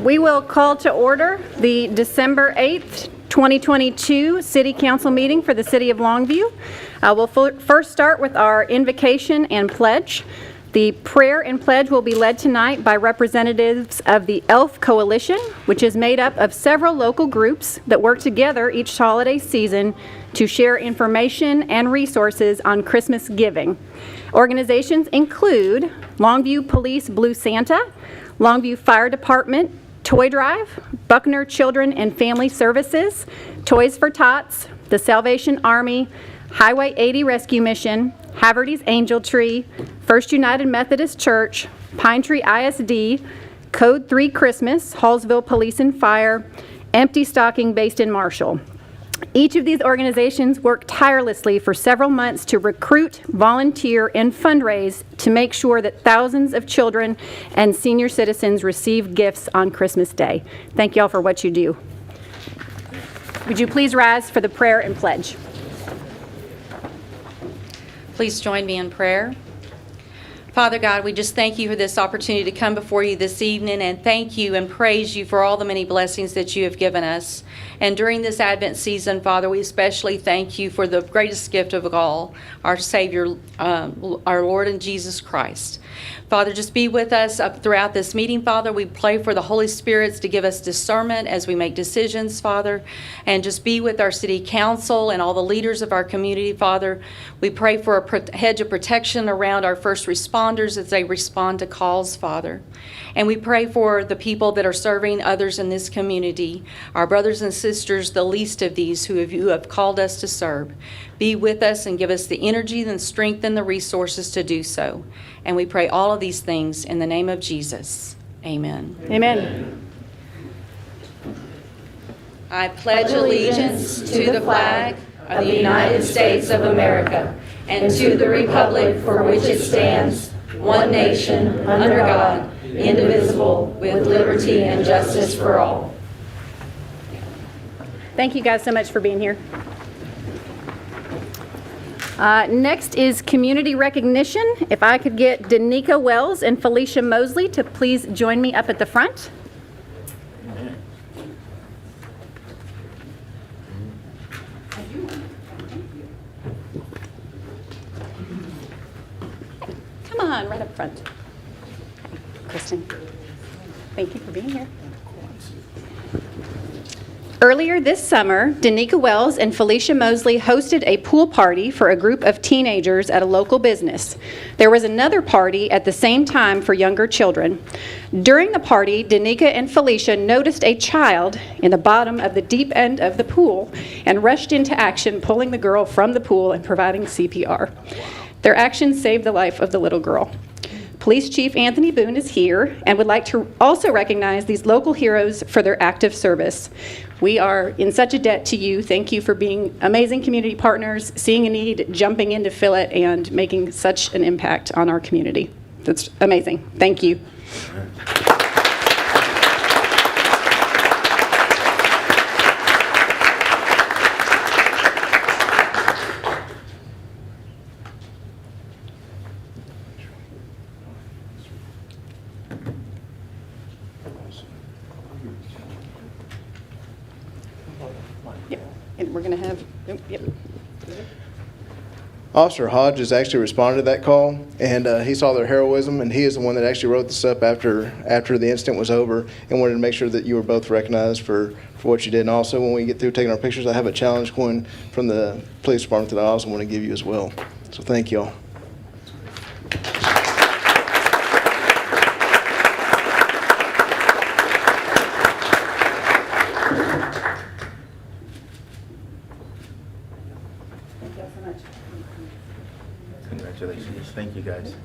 We will call to order the December 8th, 2022 City Council meeting for the City of Longview. We'll first start with our invocation and pledge. The prayer and pledge will be led tonight by representatives of the ELF Coalition, which is made up of several local groups that work together each holiday season to share information and resources on Christmas giving. Organizations include Longview Police Blue Santa, Longview Fire Department Toy Drive, Buckner Children and Family Services, Toys for Tots, the Salvation Army, Highway 80 Rescue Mission, Haverty's Angel Tree, First United Methodist Church, Pine Tree ISD, Code 3 Christmas, Hallsville Police and Fire, Empty Stocking based in Marshall. Each of these organizations work tirelessly for several months to recruit, volunteer, and fundraise to make sure that thousands of children and senior citizens receive gifts on Christmas Day. Thank you all for what you do. Would you please rise for the prayer and pledge? Please join me in prayer. Father God, we just thank you for this opportunity to come before you this evening and thank you and praise you for all the many blessings that you have given us. And during this Advent season, Father, we especially thank you for the greatest gift of all, our Savior, our Lord and Jesus Christ. Father, just be with us up throughout this meeting, Father. We pray for the Holy Spirit to give us discernment as we make decisions, Father, and just be with our city council and all the leaders of our community, Father. We pray for a hedge of protection around our first responders as they respond to calls, Father. And we pray for the people that are serving others in this community, our brothers and sisters, the least of these who you have called us to serve. Be with us and give us the energy and strength and the resources to do so. And we pray all of these things in the name of Jesus. Amen. Amen. I pledge allegiance to the flag of the United States of America and to the republic for which it stands, one nation, under God, indivisible, with liberty and justice for all. Thank you guys so much for being here. Next is community recognition. If I could get Danica Wells and Felicia Mosley to please join me up at the front. Come on, right up front. Kristen, thank you for being here. Earlier this summer, Danica Wells and Felicia Mosley hosted a pool party for a group of teenagers at a local business. There was another party at the same time for younger children. During the party, Danica and Felicia noticed a child in the bottom of the deep end of the pool and rushed into action, pulling the girl from the pool and providing CPR. Their actions saved the life of the little girl. Police Chief Anthony Boone is here and would like to also recognize these local heroes for their active service. We are in such a debt to you. Thank you for being amazing community partners, seeing a need, jumping in to fill it, and making such an impact on our community. That's amazing. Thank you. And we're going to have, yep. Officer Hodges actually responded to that call, and he saw their heroism, and he is the one that actually wrote this up after the incident was over and wanted to make sure that you were both recognized for what you did. And also, when we get through taking our pictures, I have a challenge coin from the police department that I also want to give you as well. So thank you all. Congratulations. Thank you, guys.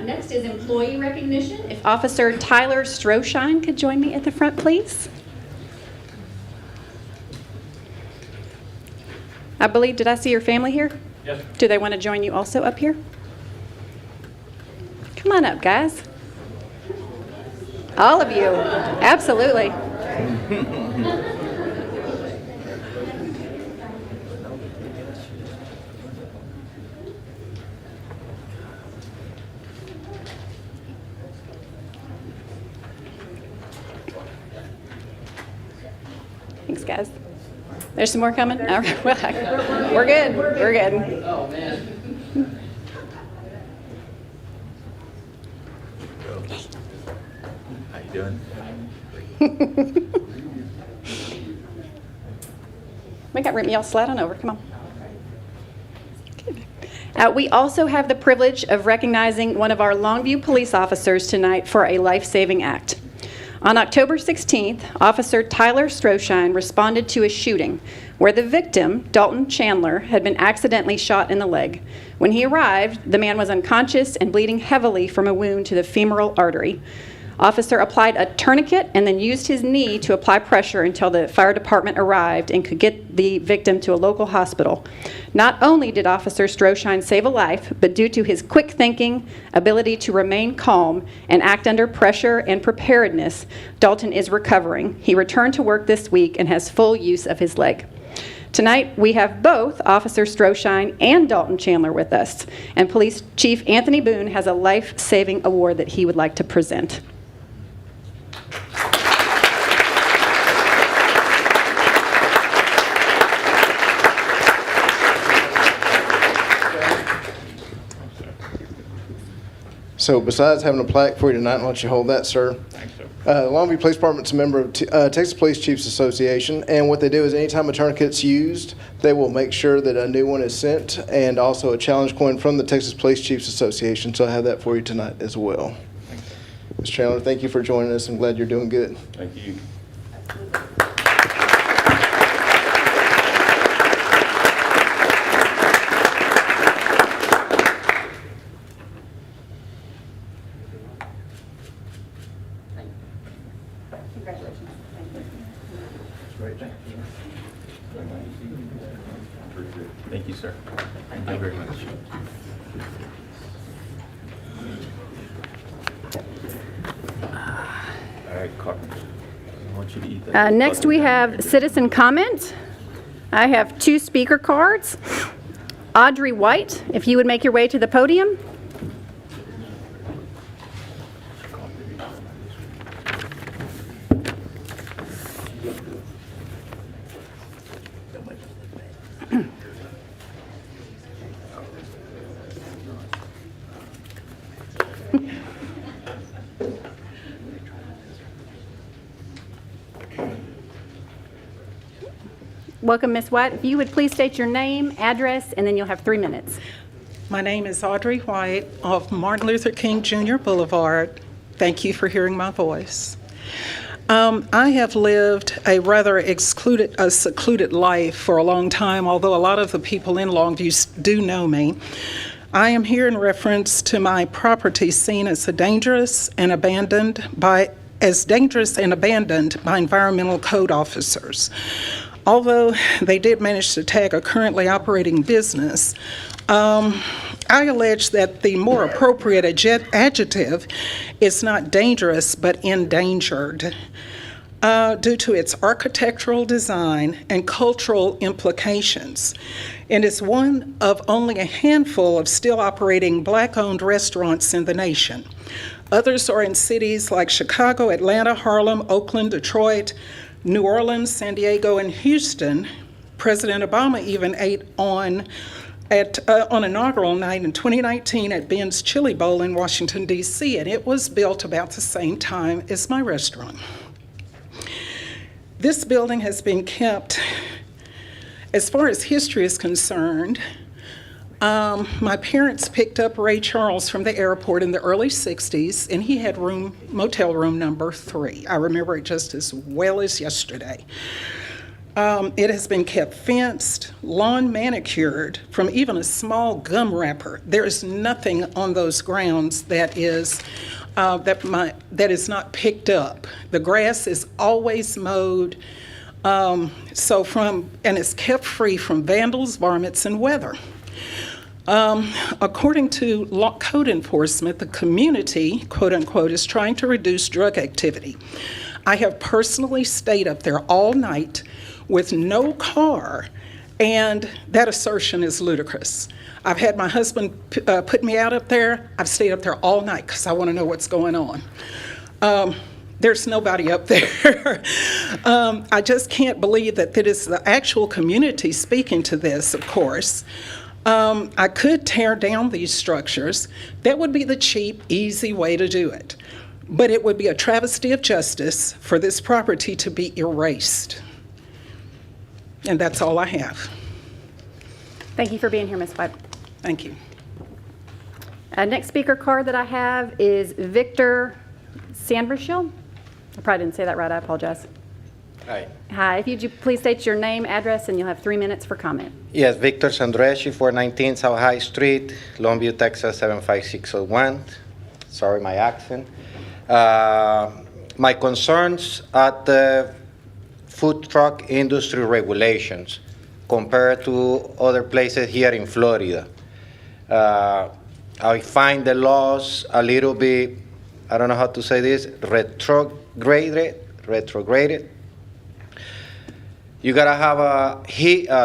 Next is employee recognition. If Officer Tyler Stroshine could join me at the front, please. I believe, did I see your family here? Yes. Do they want to join you also up here? Come on up, guys. All of you. Absolutely. guys. There's some more coming? All right. Well, we're good. We're good. Oh, man. How you doing? We got room. Y'all slide on over. Come on. We also have the privilege of recognizing one of our Longview police officers tonight for a life-saving act. On October 16th, Officer Tyler Stroshine responded to a shooting where the victim, Dalton Chandler, had been accidentally shot in the leg. When he arrived, the man was unconscious and bleeding heavily from a wound to the femoral artery. Officer applied a tourniquet and then used his knee to apply pressure until the fire department arrived and could get the victim to a local hospital. Not only did Officer Stroshine save a life, but due to his quick thinking, ability to remain calm, and act under pressure and preparedness, Dalton is recovering. He returned to work this week and has full use of his leg. Tonight, we have both Officer Stroshine and Dalton Chandler with us, and Police Chief Anthony Boone has a life-saving award that he would like to present. So besides having a plaque for you tonight, I'll let you hold that, sir. Thanks, sir. Longview Police Department's a member of Texas Police Chiefs Association, and what they do is anytime a tourniquet's used, they will make sure that a new one is sent, and also a challenge coin from the Texas Police Chiefs Association. So I have that for you tonight as well. Thanks. Mr. Chandler, thank you for joining us. I'm glad you're doing good. Thank you. Thank you, sir. Thank you very much. All right, Carmen. I want you to eat that. Next, we have citizen comment. I have 2 speaker cards. Audrey White, if you would make your way to the podium. Welcome, Ms. White. If you would please state your name, address, and then you'll have 3 minutes. My name is Audrey White of Martin Luther King Jr. Boulevard. Thank you for hearing my voice. I have lived a rather secluded life for a long time, although a lot of the people in Longview do know me. I am here in reference to my property seen as dangerous and abandoned by environmental code officers. Although they did manage to tag a currently operating business, I allege that the more appropriate adjective is not dangerous but endangered due to its architectural design and cultural implications. And it's one of only a handful of still operating Black-owned restaurants in the nation. Others are in cities like Chicago, Atlanta, Harlem, Oakland, Detroit, New Orleans, San Diego, and Houston. President Obama even ate on inaugural night in 2019 at Ben's Chili Bowl in Washington, D.C., and it was built about the same time as my restaurant. This building has been kept, as far as history is concerned, my parents picked up Ray Charles from the airport in the early 60s, and he had motel room number 3. I remember it just as well as yesterday. It has been kept fenced, lawn manicured from even a small gum wrapper. There is nothing on those grounds that is not picked up. The grass is always mowed, and it's kept free from vandals, varmints, and weather. According to code enforcement, the community, quote unquote, is trying to reduce drug activity. I have personally stayed up there all night with no car, and that assertion is ludicrous. I've had my husband put me out up there. I've stayed up there all night because I want to know what's going on. There's nobody up there. I just can't believe that it is the actual community speaking to this, of course. I could tear down these structures. That would be the cheap, easy way to do it. But it would be a travesty of justice for this property to be erased. And that's all I have. Thank you for being here, Ms. White. Thank you. Next speaker card that I have is Victor Sandbershil. I probably didn't say that right. I apologize. Hi. Hi. If you please state your name, address, and you'll have 3 minutes for comment. Yes, Victor Sandreschi, 419 South High Street, Longview, Texas, 75601. Sorry, my accent. My concerns at the food truck industry regulations compared to other places here in Florida. I find the laws a little bit, I don't know how to say this, retrograded. You gotta have a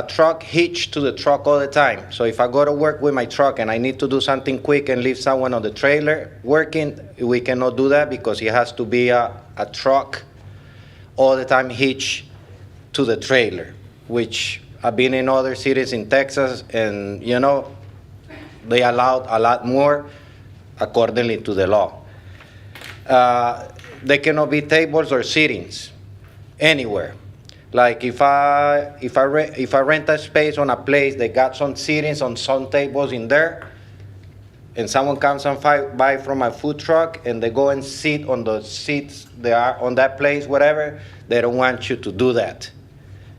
truck hitched to the truck all the time. So if I go to work with my truck and I need to do something quick and leave someone on the trailer working, we cannot do that because it has to be a truck all the time hitched to the trailer, which I've been in other cities in Texas, and you know, they allowed a lot more accordingly to the law. There cannot be tables or sittings anywhere. Like if I rent a space on a place, they got some sittings on some tables in there, and someone comes and buy from a food truck and they go and sit on the seats they are on that place, whatever, they don't want you to do that,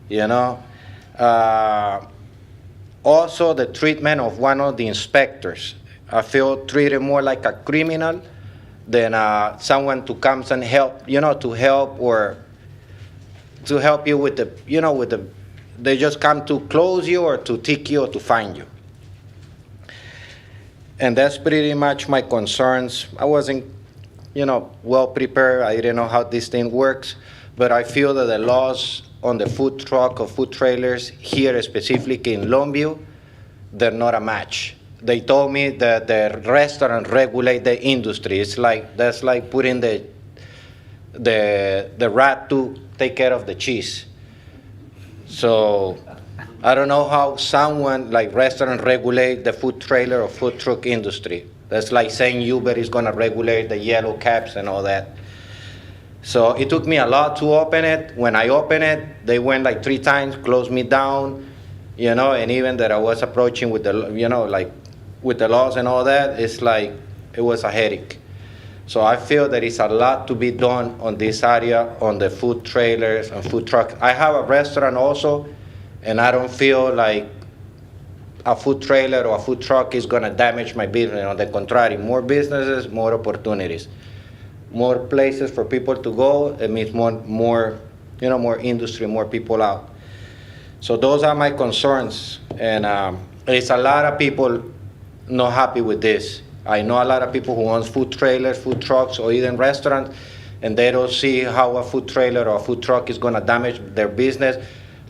you know. Also, the treatment of one of the inspectors. I feel treated more like a criminal than someone to come and help, you know, to help you with the, you know, they just come to close you or to tick you or to fine you. And that's pretty much my concerns. I wasn't, you know, well prepared. I didn't know how this thing works, but I feel that the laws on the food truck or food trailers here, specifically in Longview, they're not a match. They told me that the restaurant regulate the industry. It's like, that's like putting the rat to take care of the cheese. So I don't know how someone like restaurant regulate the food trailer or food truck industry. That's like saying Uber is gonna regulate the yellow cabs and all that. So it took me a lot to open it. When I opened it, they went like 3 times, closed me down, you know, and even that I was approaching with the, you know, like with the laws and all that, it's like, it was a headache. So I feel there is a lot to be done on this area, on the food trailers and food trucks. I have a restaurant also, and I don't feel like a food trailer or a food truck is gonna damage my business. On the contrary, more businesses, more opportunities. More places for people to go, it means more, you know, more industry, more people out. So those are my concerns, and there's a lot of people not happy with this. I know a lot of people who own food trailers, food trucks, or even restaurants, and they don't see how a food trailer or a food truck is gonna damage their business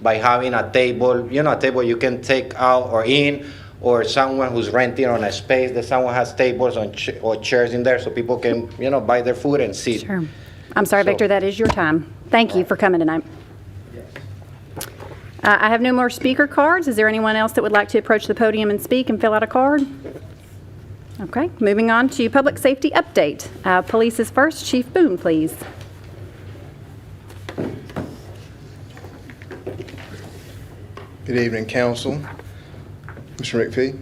by having a table, you know, a table you can take out or in, or someone who's renting on a space that someone has tables or chairs in there so people can, you know, buy their food and sit. Sure. I'm sorry, Victor, that is your time. Thank you for coming tonight. I have no more speaker cards. Is there anyone else that would like to approach the podium and speak and fill out a card? Okay, moving on to public safety update. Police is first. Chief Boone, please. Good evening, Council. Mr. McPhee.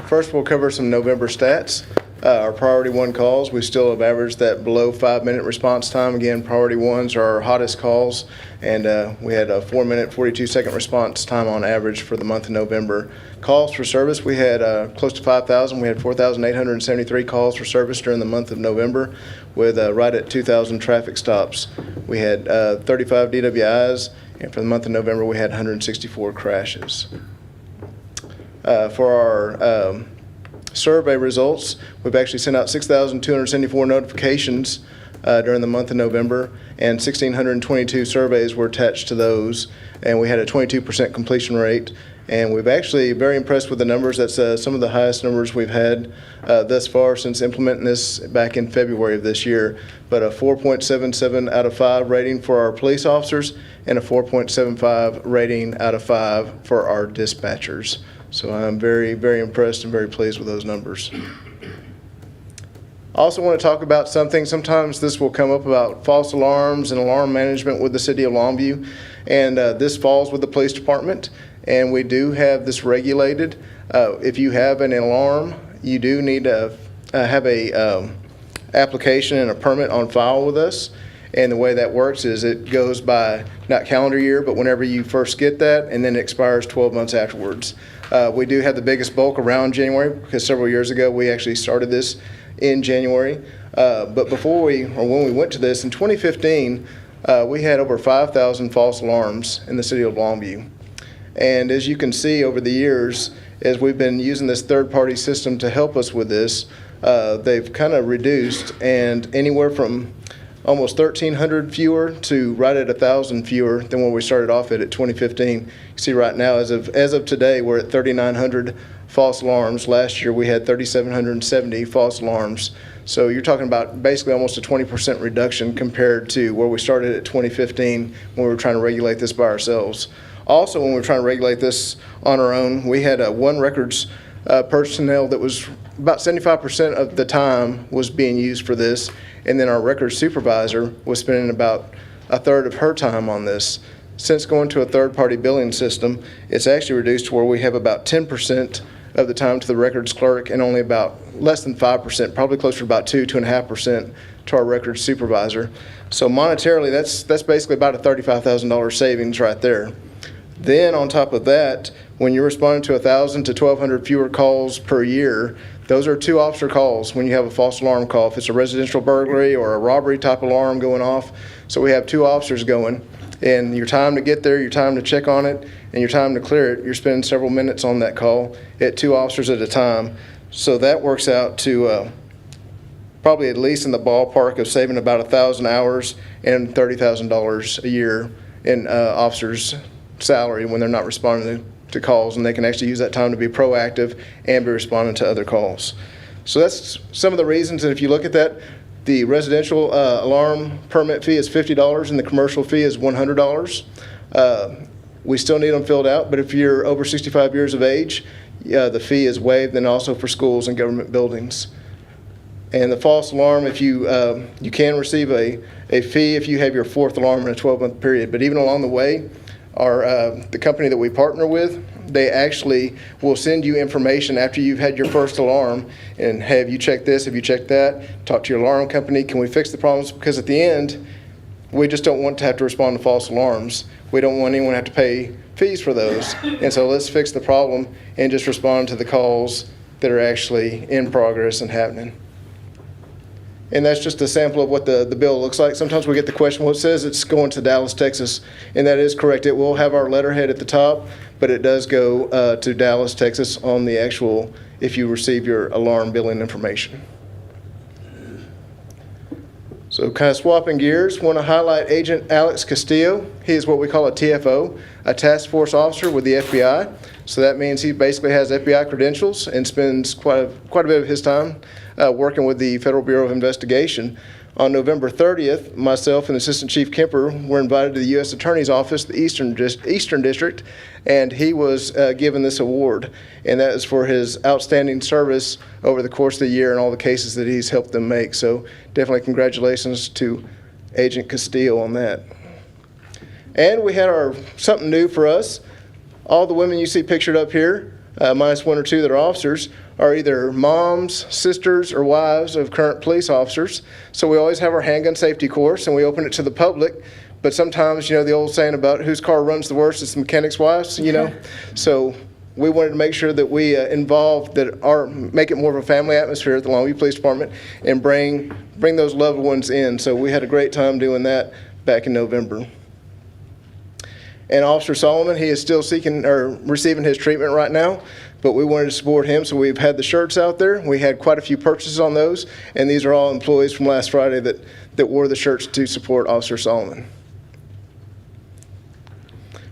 First, we'll cover some November stats. Our priority 1 calls, we still have averaged that below 5-minute response time. Again, priority 1s are our hottest calls, and we had a 4-minute, 42-second response time on average for the month of November. Calls for service, we had close to 5,000. We had 4,873 calls for service during the month of November, with right at 2,000 traffic stops. We had 35 DWIs, and for the month of November, we had 164 crashes. For our survey results, we've actually sent out 6,274 notifications during the month of November, and 1,622 surveys were attached to those, and we had a 22% completion rate, And we've actually very impressed with the numbers. That's some of the highest numbers we've had thus far since implementing this back in February of this year. But a 4.77 out of 5 rating for our police officers and a 4.75 rating out of 5 for our dispatchers. So I'm very, very impressed and very pleased with those numbers. I also want to talk about something. Sometimes this will come up about false alarms and alarm management with the city of Longview. And this falls with the police department. And we do have this regulated. If you have an alarm, you do need to have a application and a permit on file with us. And the way that works is it goes by not calendar year, but whenever you first get that, and then it expires 12 months afterwards. We do have the biggest bulk around January because several years ago we actually started this in January. But when we went to this in 2015, we had over 5,000 false alarms in the city of Longview. And as you can see over the years, as we've been using this third-party system to help us with this, they've kind of reduced, and anywhere from almost 1,300 fewer to right at 1,000 fewer than when we started off at 2015. You see right now, as of today, we're at 3,900 false alarms. Last year we had 3,770 false alarms. So you're talking about basically almost a 20% reduction compared to where we started at 2015 when we were trying to regulate this by ourselves. Also, when we were trying to regulate this on our own, we had one records personnel that was about 75% of the time was being used for this, and then our records supervisor was spending about a third of her time on this. Since going to a third-party billing system, it's actually reduced to where we have about 10% of the time to the records clerk and only about less than 5%, probably closer to about 2.5% to our records supervisor. So monetarily, that's basically about a $35,000 savings right there. Then on top of that, when you're responding to 1,000 to 1,200 fewer calls per year, those are 2 officer calls when you have a false alarm call. If it's a residential burglary or a robbery type alarm going off, so we have 2 officers going. And your time to get there, your time to check on it, and your time to clear it, you're spending several minutes on that call at 2 officers at a time. So that works out to probably at least in the ballpark of saving about 1,000 hours and $30,000 a year in officers' salary when they're not responding to calls, and they can actually use that time to be proactive and be responding to other calls. So that's some of the reasons, and if you look at that, the residential alarm permit fee is $50 and the commercial fee is $100. We still need them filled out, but if you're over 65 years of age, the fee is waived, and also for schools and government buildings. And the false alarm, if you can receive a fee if you have your 4th alarm in a 12-month period, but even along the way, the company that we partner with, they actually will send you information after you've had your first alarm and have you checked this, have you checked that, talk to your alarm company, can we fix the problems? Because at the end, we just don't want to have to respond to false alarms. We don't want anyone to have to pay fees for those. And so let's fix the problem and just respond to the calls that are actually in progress and happening. And that's just a sample of what the bill looks like. Sometimes we get the question, well, it says it's going to Dallas, Texas, and that is correct. It will have our letterhead at the top, but it does go to Dallas, Texas on the actual, if you receive your alarm billing information. So kind of swapping gears, want to highlight Agent Alex Castillo. He is what we call a TFO, a task force officer with the FBI. So that means he basically has FBI credentials and spends quite a bit of his time working with the Federal Bureau of Investigation. On November 30th, myself and Assistant Chief Kemper were invited to the U.S. Attorney's Office, the Eastern District, and he was given this award. And that is for his outstanding service over the course of the year and all the cases that he's helped them make. So definitely congratulations to Agent Castillo on that. And we had something new for us. All the women you see pictured up here, minus 1 or 2 that are officers, are either moms, sisters, or wives of current police officers. So we always have our handgun safety course, and we open it to the public. But sometimes, the old saying about whose car runs the worst is the mechanic's wife's, So we wanted to make sure that we make it more of a family atmosphere at the Longview Police Department and bring those loved ones in. So we had a great time doing that back in November. And Officer Solomon, he is still receiving his treatment right now, but we wanted to support him, so we've had the shirts out there. We had quite a few purchases on those, and these are all employees from last Friday that wore the shirts to support Officer Solomon.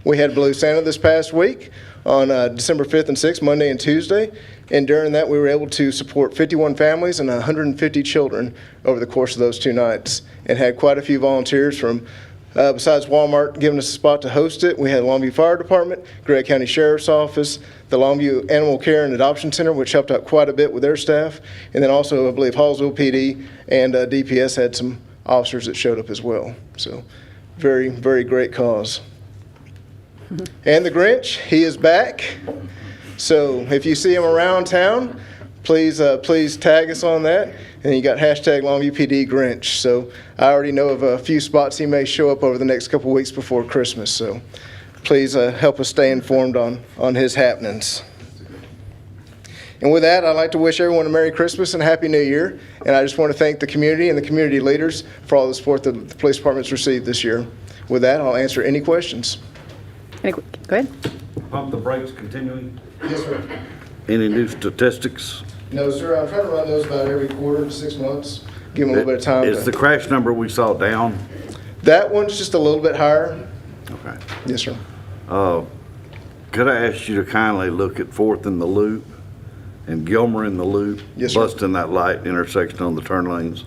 We had Blue Santa this past week. on December 5th and 6th, Monday and Tuesday. And during that, we were able to support 51 families and 150 children over the course of those 2 nights, and had quite a few volunteers from, besides Walmart giving us a spot to host it, we had Longview Fire Department, Gregg County Sheriff's Office, the Longview Animal Care and Adoption Center, which helped out quite a bit with their staff, and then also, I believe, Hallsville PD and DPS had some officers that showed up as well. So very, very great cause. And the Grinch, he is back. So if you see him around town, please tag us on that. And you got hashtag Longview PD Grinch. So I already know of a few spots he may show up over the next couple weeks before Christmas. So please help us stay informed on his happenings. And with that, I'd like to wish everyone a Merry Christmas and a Happy New Year. And I just want to thank the community and the community leaders for all the support that the police department's received this year. With that, I'll answer any questions. Go ahead. Pump the brakes continuing? Yes, sir. Any new statistics? No, sir. I'm trying to run those about every quarter to 6 months. Give them a little bit of time. Is the crash number we saw down? That one's just a little bit higher. Okay. Yes, sir. Could I ask you to kindly look at 4th in the Loop and Gilmer in the Loop? Yes, sir. Busting that light intersection on the turn lanes?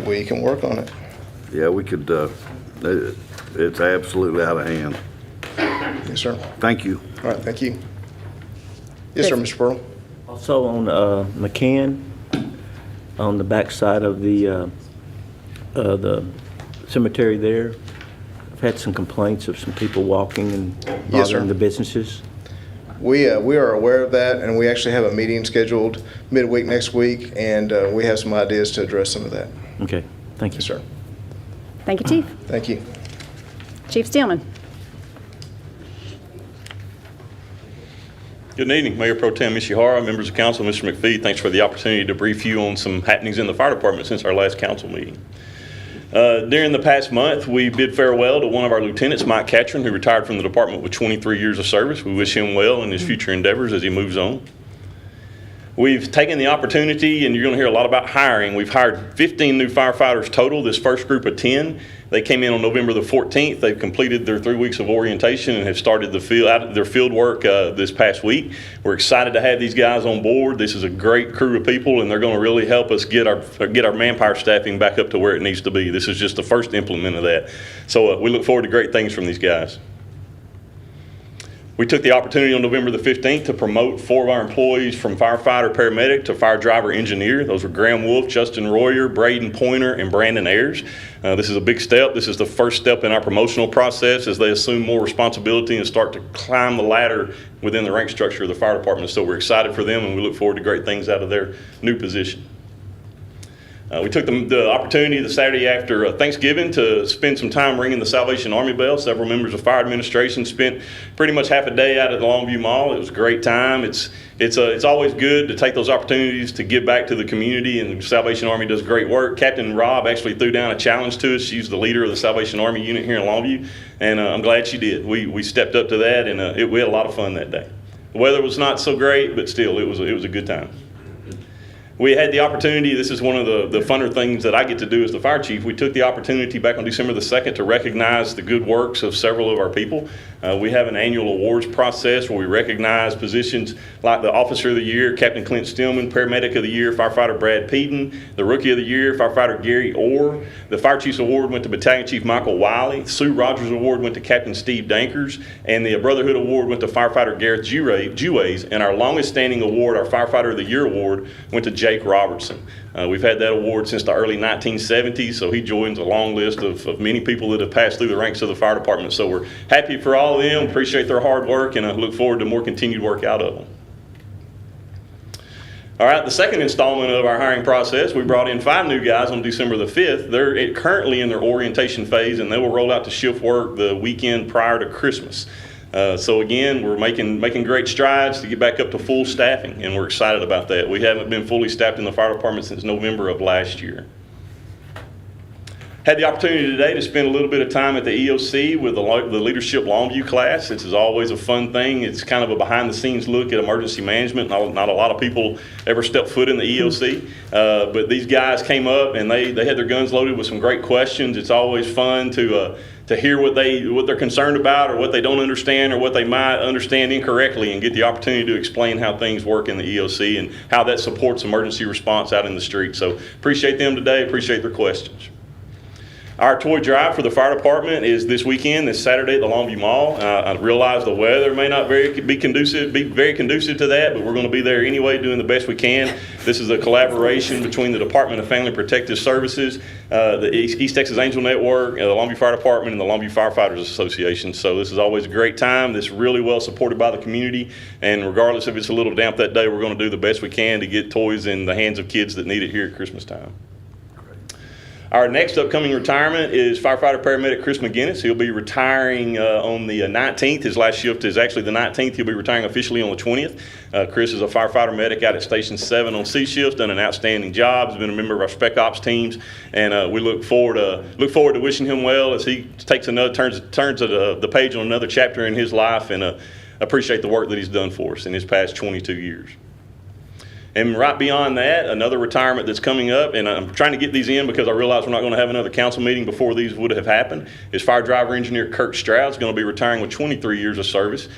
We can work on it. Yeah, we could, it's absolutely out of hand. Yes, sir. Thank you. All right, thank you. Yes, sir, Mr. Pearl. Also on McCann, on the backside of the cemetery there, I've had some complaints of some people walking and Yes, sir. bothering the businesses. We are aware of that, and we actually have a meeting scheduled midweek next week, and we have some ideas to address some of that. Okay, thank you. Yes, sir. Thank you, Chief. Thank you. Chief Steelman. Good evening, Mayor Pro Tem Ishihara, members of council, Mr. McPhee. Thanks for the opportunity to brief you on some happenings in the fire department since our last council meeting. During the past month, we bid farewell to one of our lieutenants, Mike Catron, who retired from the department with 23 years of service. We wish him well in his future endeavors as he moves on. We've taken the opportunity, and you're going to hear a lot about hiring. We've hired 15 new firefighters total, this first group of 10. They came in on November the 14th. They've completed their 3 weeks of orientation and have started their field work this past week. We're excited to have these guys on board. This is a great crew of people, and they're going to really help us get our manpower staffing back up to where it needs to be. This is just the first implement of that. So we look forward to great things from these guys. We took the opportunity on November the 15th to promote 4 of our employees from firefighter paramedic to fire driver engineer. Those were Graham Wolf, Justin Royer, Braden Pointer, and Brandon Ayers. This is a big step. This is the first step in our promotional process as they assume more responsibility and start to climb the ladder within the rank structure of the fire department. So we're excited for them, and we look forward to great things out of their new position. We took the opportunity the Saturday after Thanksgiving to spend some time ringing the Salvation Army bell. Several members of fire administration spent pretty much half a day out at the Longview Mall. It was a great time. It's always good to take those opportunities to give back to the community, and the Salvation Army does great work. Captain Robb actually threw down a challenge to us. She's the leader of the Salvation Army unit here in Longview, and I'm glad she did. We stepped up to that, and we had a lot of fun that day. The weather was not so great, but still, it was a good time. We had the opportunity, this is one of the funner things that I get to do as the fire chief. We took the opportunity back on December the 2nd to recognize the good works of several of our people. We have an annual awards process where we recognize positions like the Officer of the Year, Captain Clint Stillman, Paramedic of the Year, Firefighter Brad Peden, the Rookie of the Year, Firefighter Gary Orr. The Fire Chiefs Award went to Battalion Chief Michael Wiley. Sue Rogers Award went to Captain Steve Dankers. And the Brotherhood Award went to Firefighter Gareth Juways. And our longest standing award, our Firefighter of the Year Award, went to Jake Robertson. We've had that award since the early 1970s, so he joins a long list of many people that have passed through the ranks of the fire department. So we're happy for all of them, appreciate their hard work, and I look forward to more continued work out of them. All right, the second installment of our hiring process, we brought in 5 new guys on December the 5th. They're currently in their orientation phase, and they will roll out to shift work the weekend prior to Christmas. So again, we're making great strides to get back up to full staffing, and we're excited about that. We haven't been fully staffed in the fire department since November of last year. Had the opportunity today to spend a little bit of time at the EOC with the Leadership Longview class. This is always a fun thing. It's kind of a behind-the-scenes look at emergency management. Not a lot of people ever step foot in the EOC, but these guys came up and they had their guns loaded with some great questions. It's always fun to hear what they're concerned about, or what they don't understand, or what they might understand incorrectly, and get the opportunity to explain how things work in the EOC and how that supports emergency response out in the street. So appreciate them today. Appreciate their questions. Our toy drive for the fire department is this weekend, this Saturday at the Longview Mall. I realize the weather may not be very conducive to that, but we're going to be there anyway, doing the best we can. This is a collaboration between the Department of Family Protective Services, the East Texas Angel Network, the Longview Fire Department, and the Longview Firefighters Association. So this is always a great time. This is really well supported by the community, and regardless if it's a little damp that day, we're going to do the best we can to get toys in the hands of kids that need it here at Christmas time. Our next upcoming retirement is firefighter paramedic Chris McGinnis. He'll be retiring on the 19th. His last shift is actually the 19th. He'll be retiring officially on the 20th. Chris is a firefighter medic out at Station 7 on C shift, done an outstanding job. He's been a member of our Spec Ops teams, and we look forward to wishing him well as he takes turns the page on another chapter in his life, and appreciate the work that he's done for us in his past 22 years. And right beyond that, another retirement that's coming up, and I'm trying to get these in because I realize we're not going to have another council meeting before these would have happened, is fire driver engineer Kirk Stroud's going to be retiring with 23 years of service.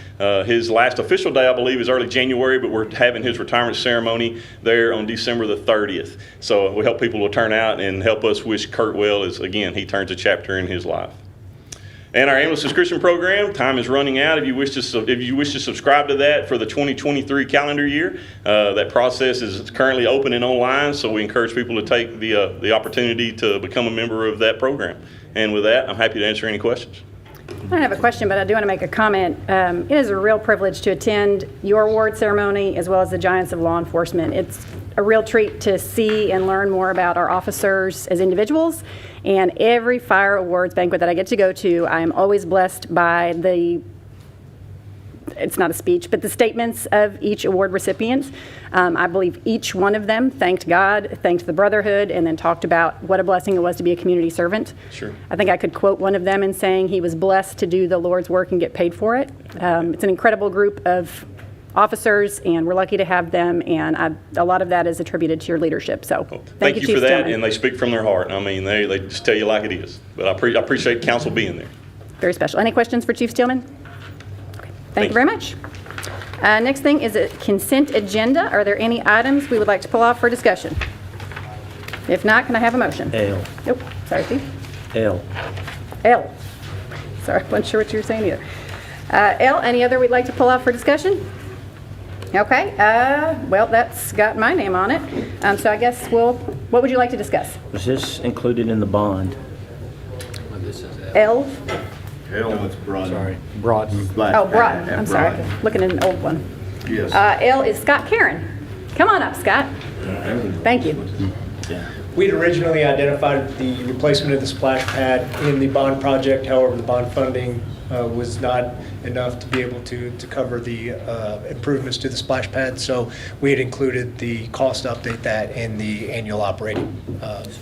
His last official day, I believe, is early January, but we're having his retirement ceremony there on December the 30th. So we hope people will turn out and help us wish Kirk well as, again, he turns a chapter in his life. And our annual subscription program, time is running out. If you wish to subscribe to that for the 2023 calendar year, that process is currently open and online, so we encourage people to take the opportunity to become a member of that program. And with that, I'm happy to answer any questions. I don't have a question, but I do want to make a comment. It is a real privilege to attend your award ceremony as well as the Giants of Law Enforcement. It's a real treat to see and learn more about our officers as individuals. And every fire awards banquet that I get to go to, I am always blessed by it's not a speech, but the statements of each award recipient. I believe each one of them thanked God, thanked the Brotherhood, and then talked about what a blessing it was to be a community servant. Sure. I think I could quote one of them in saying he was blessed to do the Lord's work and get paid for it. It's an incredible group of officers, and we're lucky to have them, and a lot of that is attributed to your leadership. So thank you Chief for that, Stillman. and they speak from their heart. I mean, they just tell you like it is. But I appreciate council being there. Very special. Any questions for Chief Stillman? Okay. Thank you very much. Next thing is a consent agenda. Are there any items we would like to pull off for discussion? If not, can I have a motion? L. Nope. Sorry, Steve. L. L. Sorry, I wasn't sure what you were saying either. L, any other we'd like to pull off for discussion? Okay, well, that's got my name on it. So I guess what would you like to discuss? Was this included in the bond? L? Helmet's broad. Sorry. Oh, Broughton, I'm sorry. Looking at an old one. Yes. L is Scott Karen. Come on up, Scott. Thank you. We'd originally identified the replacement of the splash pad in the bond project. However, the bond funding was not enough to be able to cover the improvements to the splash pad. So we had included the cost to update that in the annual operating.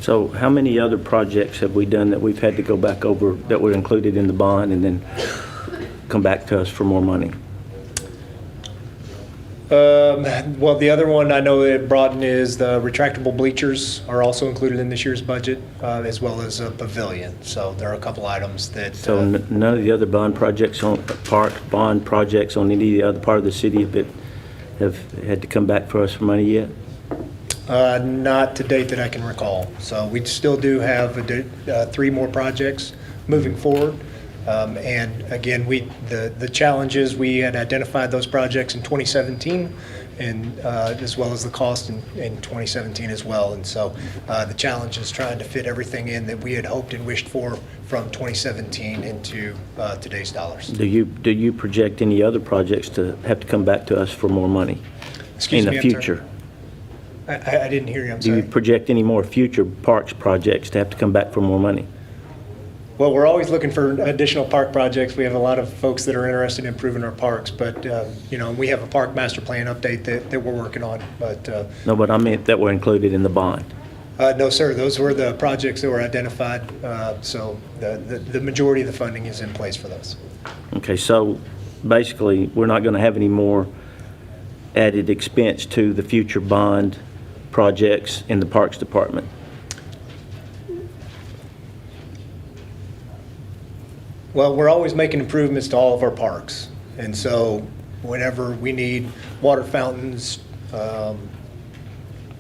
So how many other projects have we done that we've had to go back over that were included in the bond and then come back to us for more money? Well, the other one I know that Broughton is the retractable bleachers are also included in this year's budget, as well as a pavilion. So there are a couple items that. So none of the other bond projects on any of the other part of the city have had to come back for us for money yet? Not to date that I can recall. So we still do have 3 more projects moving forward. And again, the challenges, we had identified those projects in 2017, and as well as the cost in 2017 as well. And so the challenge is trying to fit everything in that we had hoped and wished for from 2017 into today's dollars. Do you project any other projects to have to come back to us for more money in the future? I didn't hear you, I'm Do sorry. you project any more future parks projects to have to come back for more money? Well, we're always looking for additional park projects. We have a lot of folks that are interested in improving our parks, but, we have a park master plan update that we're working on, but. No, but I meant that were included in the bond. No, sir, those were the projects that were identified, so the majority of the funding is in place for those. Okay, so basically, we're not going to have any more added expense to the future bond projects in the Parks Department. Well, we're always making improvements to all of our parks. And so whenever we need water fountains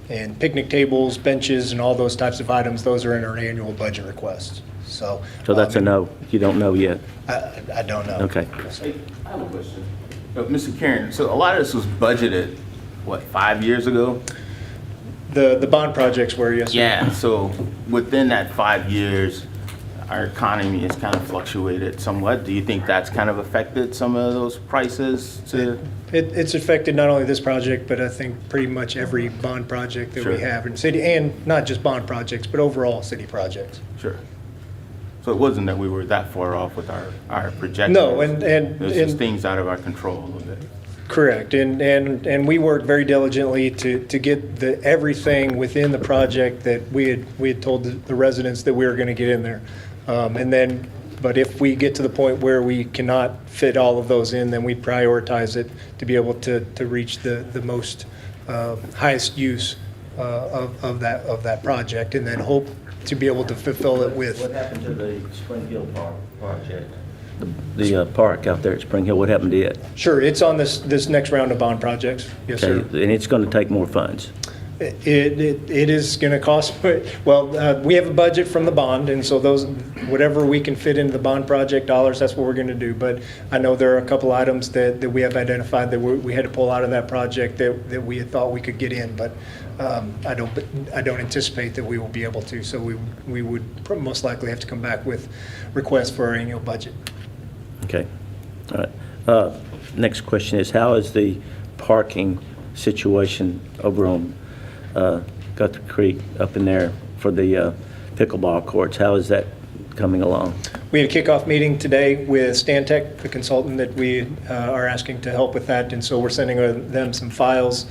and picnic tables, benches, and all those types of items, those are in our annual budget requests. So That's a no. You don't know yet. I don't know. Okay. Hey, I have a question. Mr. Karen, so a lot of this was budgeted, what, 5 years ago? The bond projects were, yes, sir. Yeah, so within that 5 years, our economy has kind of fluctuated somewhat. Do you think that's kind of affected some of those prices to? It's affected not only this project, but I think pretty much every bond project that we Sure. have in city, and not just bond projects, but overall city projects. Sure. So it wasn't that we were that far off with our projections? No, and It was just things out of our control a little bit. Correct, and we worked very diligently to get everything within the project that we had told the residents that we were going to get in there. But if we get to the point where we cannot fit all of those in, then we prioritize it to be able to reach the most highest use of that project, and then hope to be able to fulfill it with. What happened to the Spring Hill Park project? The park out there at Spring Hill, what happened to it? Sure, it's on this next round of bond projects. Yes, sir. Okay, and it's going to take more funds. It is going to cost, well, we have a budget from the bond, and so whatever we can fit into the bond project dollars, that's what we're going to do. But I know there are a couple items that we have identified that we had to pull out of that project that we had thought we could get in, but I don't anticipate that we will be able to. So we would most likely have to come back with requests for our annual budget. Okay, all right. Next question is, how is the parking situation over on Guthrie Creek up in there for the pickleball courts? How is that coming along? We had a kickoff meeting today with Stantec, the consultant that we are asking to help with that, and so we're sending them some files.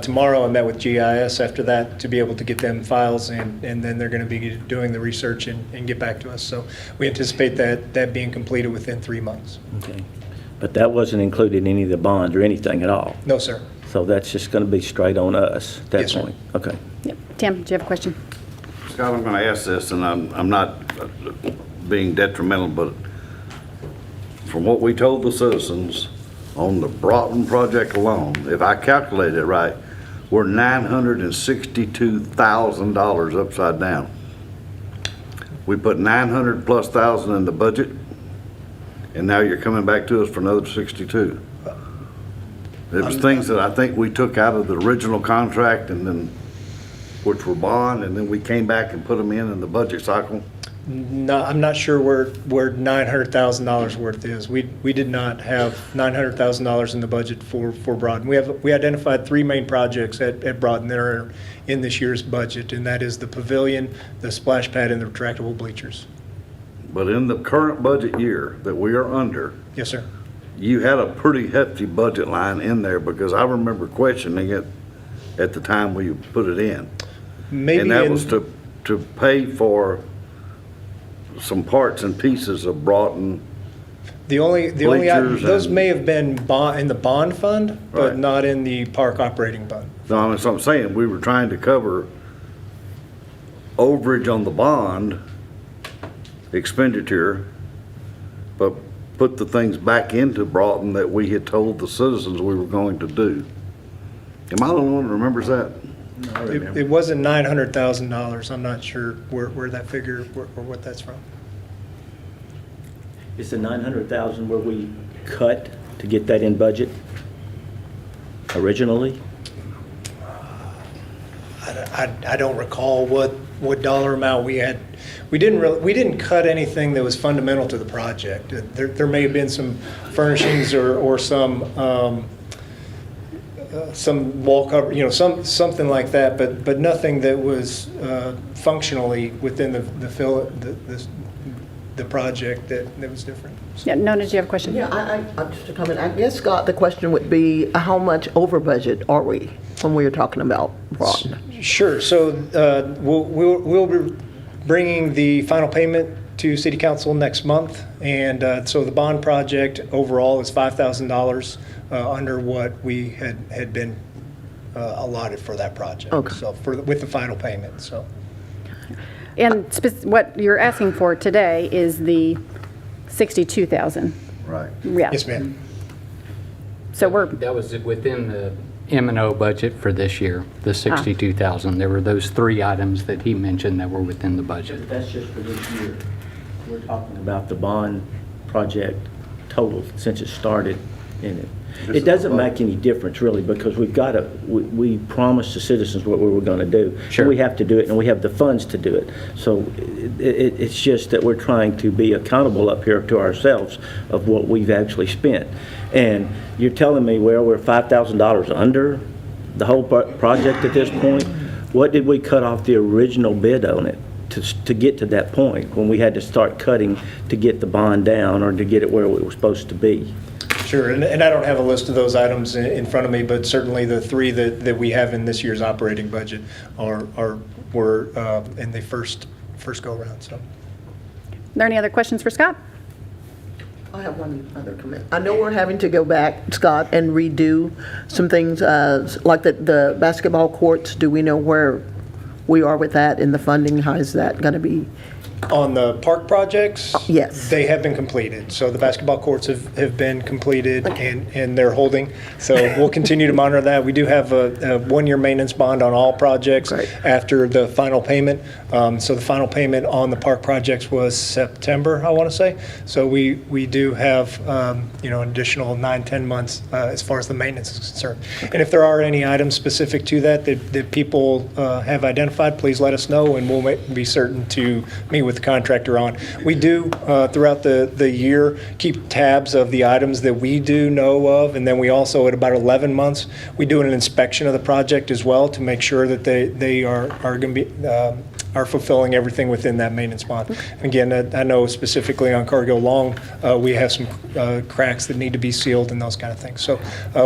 Tomorrow I met with GIS after that to be able to get them files, and then they're going to be doing the research and get back to us. So we anticipate that being completed within 3 months. Okay, but that wasn't included in any of the bonds or anything at all? No, sir. So that's just going to be straight on us at that Yes, sir. point? Okay. Yep. Tim, do you have a question? Scott, I'm going to ask this, and I'm not being detrimental, but from what we told the citizens on the Broughton project alone, if I calculate it right, we're $962,000 upside down. We put 900 plus thousand in the budget, and now you're coming back to us for another 62. It was things that I think we took out of the original contract, and then, which were bond, and then we came back and put them in the budget cycle. No, I'm not sure where $900,000 worth is. We did not have $900,000 in the budget for Broughton. We identified 3 main projects at Broughton that are in this year's budget, and that is the pavilion, the splash pad, and the retractable bleachers. But in the current budget year that we are under, Yes, sir. you had a pretty hefty budget line in there, because I remember questioning it at the time we put it in. Maybe And that was to pay for some parts and pieces of Broughton. the only bleachers those and- may have been in the bond fund, but Right. not in the park operating fund. No, that's what I'm saying. We were trying to cover overage on the bond expenditure, but put the things back into Broughton that we had told the citizens we were going to do. Am I the only one that remembers that? It wasn't $900,000. I'm not sure where that figure or what that's from. Is the 900,000 where we cut to get that in budget originally? I don't recall what dollar amount we had. We didn't cut anything that was fundamental to the project. There may have been some furnishings or some wall cover, something like that, but nothing that was functionally within the the project that was different. Yeah, Nona, did you have a question? Yeah, I just a comment. I guess, Scott, the question would be, how much over budget are we when we are talking about Broughton? Sure. So we'll be bringing the final payment to City Council next month. And so the bond project overall is $5,000 under what we had been allotted for that project. Okay. So with the final payment, so. And what you're asking for today is the 62,000. Right. Yeah. Yes, ma'am. So we're, That was within the M&O budget for this year, the 62,000. There were those three items that he mentioned that were within the budget. That's just for this year. We're talking about the bond project total since it started in it. It doesn't make any difference really, because we promised the citizens what we were going to do. Sure. We have to do it, and we have the funds to do it. So it's just that we're trying to be accountable up here to ourselves of what we've actually spent. And you're telling me, well, we're $5,000 under the whole project at this point? What did we cut off the original bid on it to get to that point when we had to start cutting to get the bond down or to get it where it was supposed to be? Sure, and I don't have a list of those items in front of me, but certainly the three that we have in this year's operating budget were in the first go-around, so. are there any other questions for Scott? I have one other comment. I know we're having to go back, Scott, and redo some things, like the basketball courts. Do we know where we are with that in the funding? How is that going to be? On the park projects? Yes. They have been completed. So the basketball courts have been completed and they're holding. So we'll continue to monitor that. We do have a one-year maintenance bond on all projects Great. after the final payment. So the final payment on the park projects was September, I want to say. So we do have, an additional 9-10 months as far as the maintenance is concerned. And if there are any items specific to that people have identified, please let us know and we'll be certain to meet with the contractor on. We do, throughout the year, keep tabs of the items that we do know of, and then we also, at about 11 months, we do an inspection of the project as well to make sure that they are going to be are fulfilling everything within that maintenance bond. And again, I know specifically on Cargill Long, we have some cracks that need to be sealed and those kind of things. So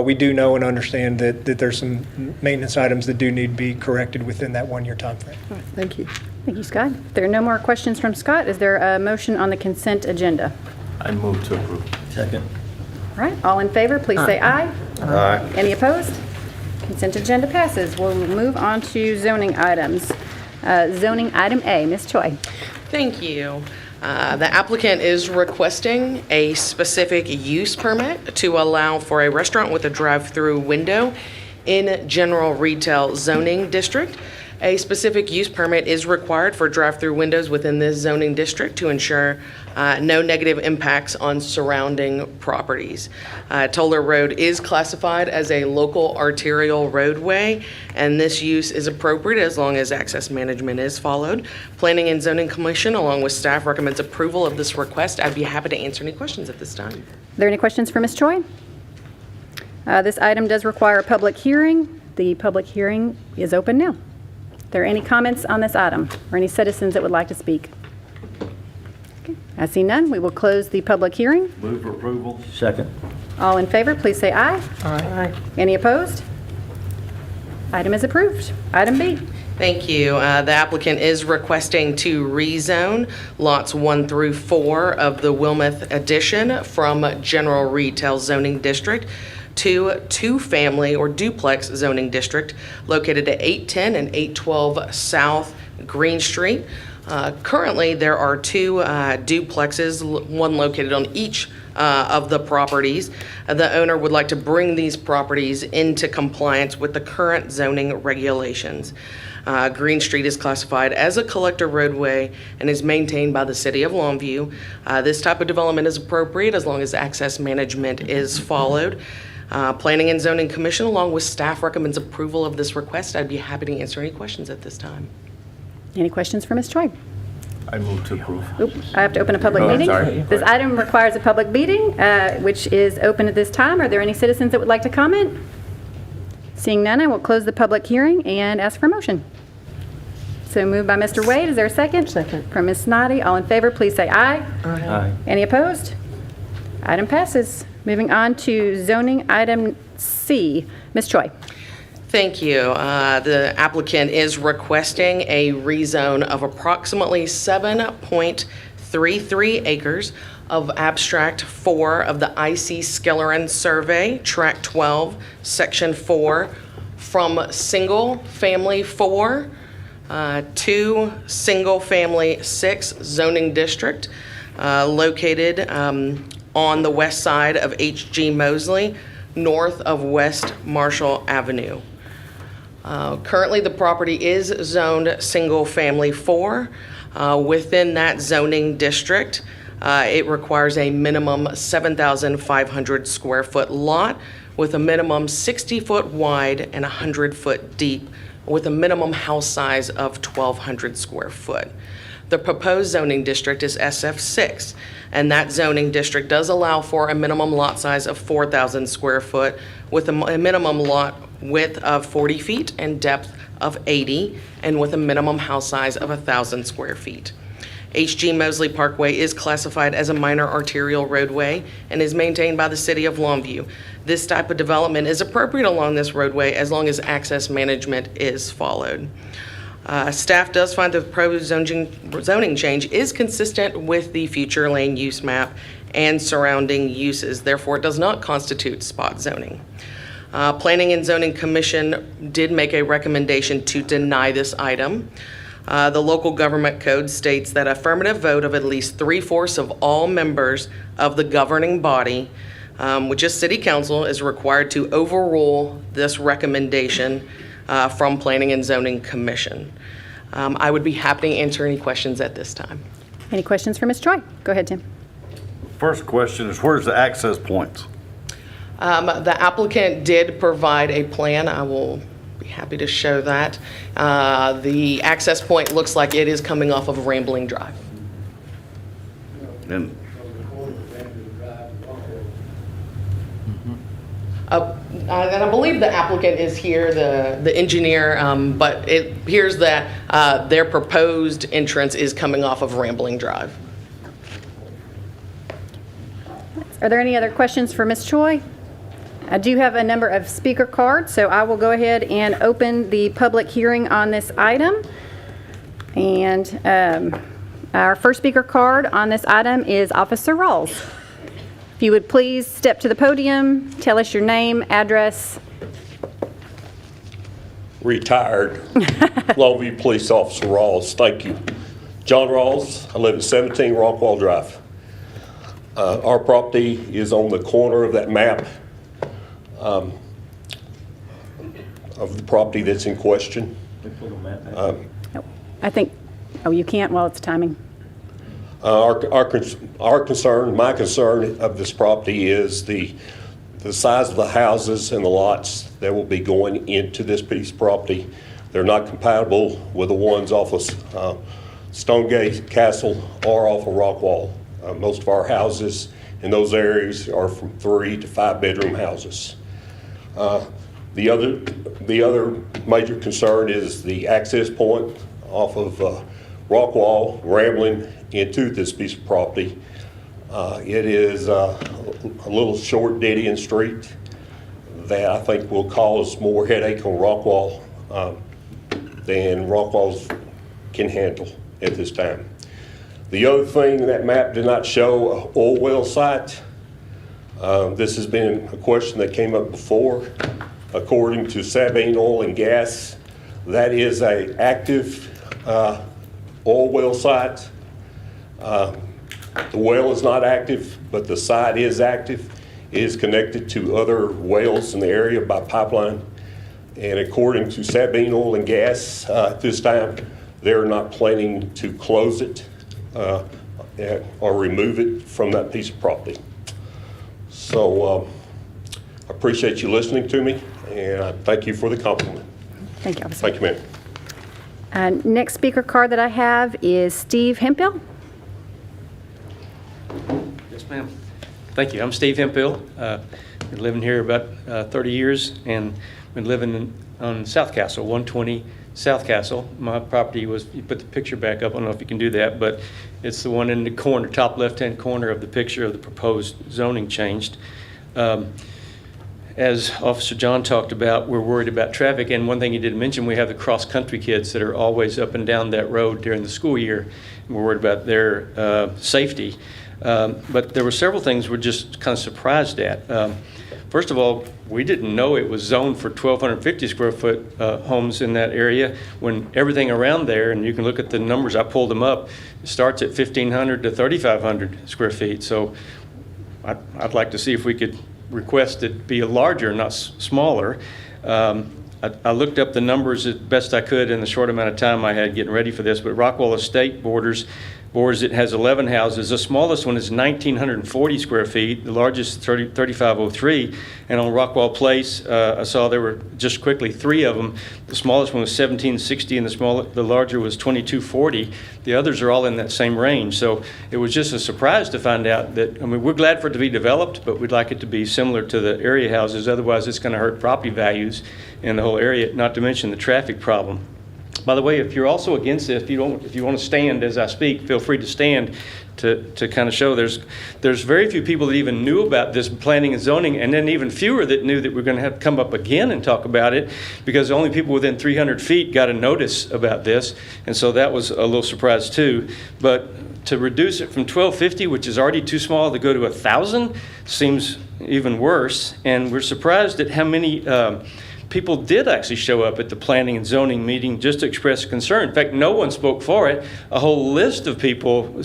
we do know and understand that there's some maintenance items that do need to be corrected within that one-year time frame. Thank you. Thank you, Scott. If there are no more questions from Scott, is there a motion on the consent agenda? I move to approve. Second. All right, all in favor, please say aye. Aye. Any opposed? Consent agenda passes. We'll move on to zoning items. Zoning item A, Ms. Choi. Thank you. The applicant is requesting a specific use permit to allow for a restaurant with a drive-through window in general retail zoning district. A specific use permit is required for drive-through windows within this zoning district to ensure no negative impacts on surrounding properties. Toller Road is classified as a local arterial roadway, and this use is appropriate as long as access management is followed. Planning and Zoning Commission, along with staff, recommends approval of this request. I'd be happy to answer any questions at this time. Are there any questions for Ms. Choi? This item does require a public hearing. The public hearing is open now. Are there any comments on this item or any citizens that would like to speak? Okay. I see none. We will close the public hearing. Move for approval. Second. All in favor, please say aye. Aye. Any opposed? Item is approved. Item B. Thank you. The applicant is requesting to rezone lots 1 through 4 of the Wilmouth addition from general retail zoning district to two-family or duplex zoning district located at 810 and 812 South Green Street. Currently, there are two duplexes, one located on each of the properties. The owner would like to bring these properties into compliance with the current zoning regulations. Green Street is classified as a collector roadway and is maintained by the city of Longview. This type of development is appropriate as long as access management is followed. Planning and Zoning Commission, along with staff, recommends approval of this request. I'd be happy to answer any questions at this time. Any questions for Ms. Choi? I move to approve. I have to open a public Oh, meeting. sorry. This item requires a public meeting, which is open at this time. Are there any citizens that would like to comment? Seeing none, I will close the public hearing and ask for a motion. So moved by Mr. Wade. Is there a second? Second. From Ms. Snoddy. All in favor, please say aye. Aye. Any opposed? Item passes. Moving on to zoning item C. Ms. Choi. Thank you. The applicant is requesting a rezone of approximately 7.33 acres of Abstract 4 of the I.C. Skilleran Survey, Tract 12, Section 4, from Single Family 4 to Single Family 6 zoning district, located on the west side of H.G. Mosley, north of West Marshall Avenue. Currently, the property is zoned Single Family 4. Within that zoning district, it requires a minimum 7,500 square foot lot with a minimum 60-foot wide and 100-foot deep, with a minimum house size of 1,200 square foot. The proposed zoning district is SF6, and that zoning district does allow for a minimum lot size of 4,000 square foot with a minimum lot width of 40 feet and depth of 80, and with a minimum house size of 1,000 square feet. H.G. Mosley Parkway is classified as a minor arterial roadway and is maintained by the city of Longview. This type of development is appropriate along this roadway as long as access management is followed. Staff does find the proposed zoning change is consistent with the future land use map and surrounding uses. Therefore, it does not constitute spot zoning. Planning and Zoning Commission did make a recommendation to deny this item. The local government code states that affirmative vote of at least 3/4 of all members of the governing body, which is City Council, is required to overrule this recommendation from Planning and Zoning Commission. I would be happy to answer any questions at this time. Any questions for Ms. Choi? Go ahead, Tim. First question is, where's the access points? The applicant did provide a plan. I will be happy to show that. The access point looks like it is coming off of Rambling Drive. And And I believe the applicant is here, the engineer, but it appears that their proposed entrance is coming off of Rambling Drive. Are there any other questions for Ms. Choi? I do have a number of speaker cards, so I will go ahead and open the public hearing on this item. And our first speaker card on this item is Officer Rawls. If you would please step to the podium, tell us your name, address. Retired Longview Police Officer Rawls, thank you. John Rawls, I live at 17 Rockwall Drive. Our property is on the corner of that map of the property that's in question. I think, oh, you can't while it's timing. Our concern, my concern of this property is the size of the houses and the lots that will be going into this piece of property. They're not compatible with the ones off of Stonegate Castle or off of Rockwall. Most of our houses in those areas are from 3 to 5 bedroom houses. The other major concern is the access point off of Rockwall, Rambling into this piece of property. It is a little short dead-end street that I think will cause more headache on Rockwall than Rockwall's can handle at this time. The other thing, that map did not show an oil well site. This has been a question that came up before. According to Sabine Oil and Gas, that is an active oil well site. The well is not active, but the site is active. It is connected to other wells in the area by pipeline. And according to Sabine Oil and Gas, at this time, they're not planning to close it or remove it from that piece of property. So I appreciate you listening to me, and I thank you for the compliment. Thank you, Officer. Thank you, ma'am. Next speaker card that I have is Steve Hemphill. Yes, ma'am. Thank you. I'm Steve Hemphill. Been living here about 30 years, and been living on South Castle, 120 South Castle. My property was, you put the picture back up, I don't know if you can do that, but it's the one in the corner, top left-hand corner of the picture of the proposed zoning changed. As Officer John talked about, we're worried about traffic, and one thing he did mention, we have the cross-country kids that are always up and down that road during the school year, and we're worried about their safety. But there were several things we're just kind of surprised at. First of all, we didn't know it was zoned for 1,250 square foot homes in that area, when everything around there, and you can look at the numbers, I pulled them up, it starts at 1,500 to 3,500 square feet. So I'd like to see if we could request it be a larger, not smaller. I looked up the numbers as best I could in the short amount of time I had getting ready for this, but Rockwall Estate borders, it has 11 houses. The smallest one is 1,940 square feet. The largest 3,503. And on Rockwall Place, I saw there were just quickly 3 of them. The smallest one was 1,760, and the larger was 2,240. The others are all in that same range. So it was just a surprise to find out that, I mean, we're glad for it to be developed, but we'd like it to be similar to the area houses. Otherwise, it's going to hurt property values in the whole area, not to mention the traffic problem. By the way, if you're also against this, if you want to stand as I speak, feel free to stand to kind of show. There's very few people that even knew about this planning and zoning, and then even fewer that knew that we're going to have to come up again and talk about it, because only people within 300 feet got a notice about this, and so that was a little surprise too. But to reduce it from 1,250, which is already too small, to go to 1,000 seems even worse, and we're surprised at how many people did actually show up at the planning and zoning meeting just to express concern. In fact, no one spoke for it. A whole list of people,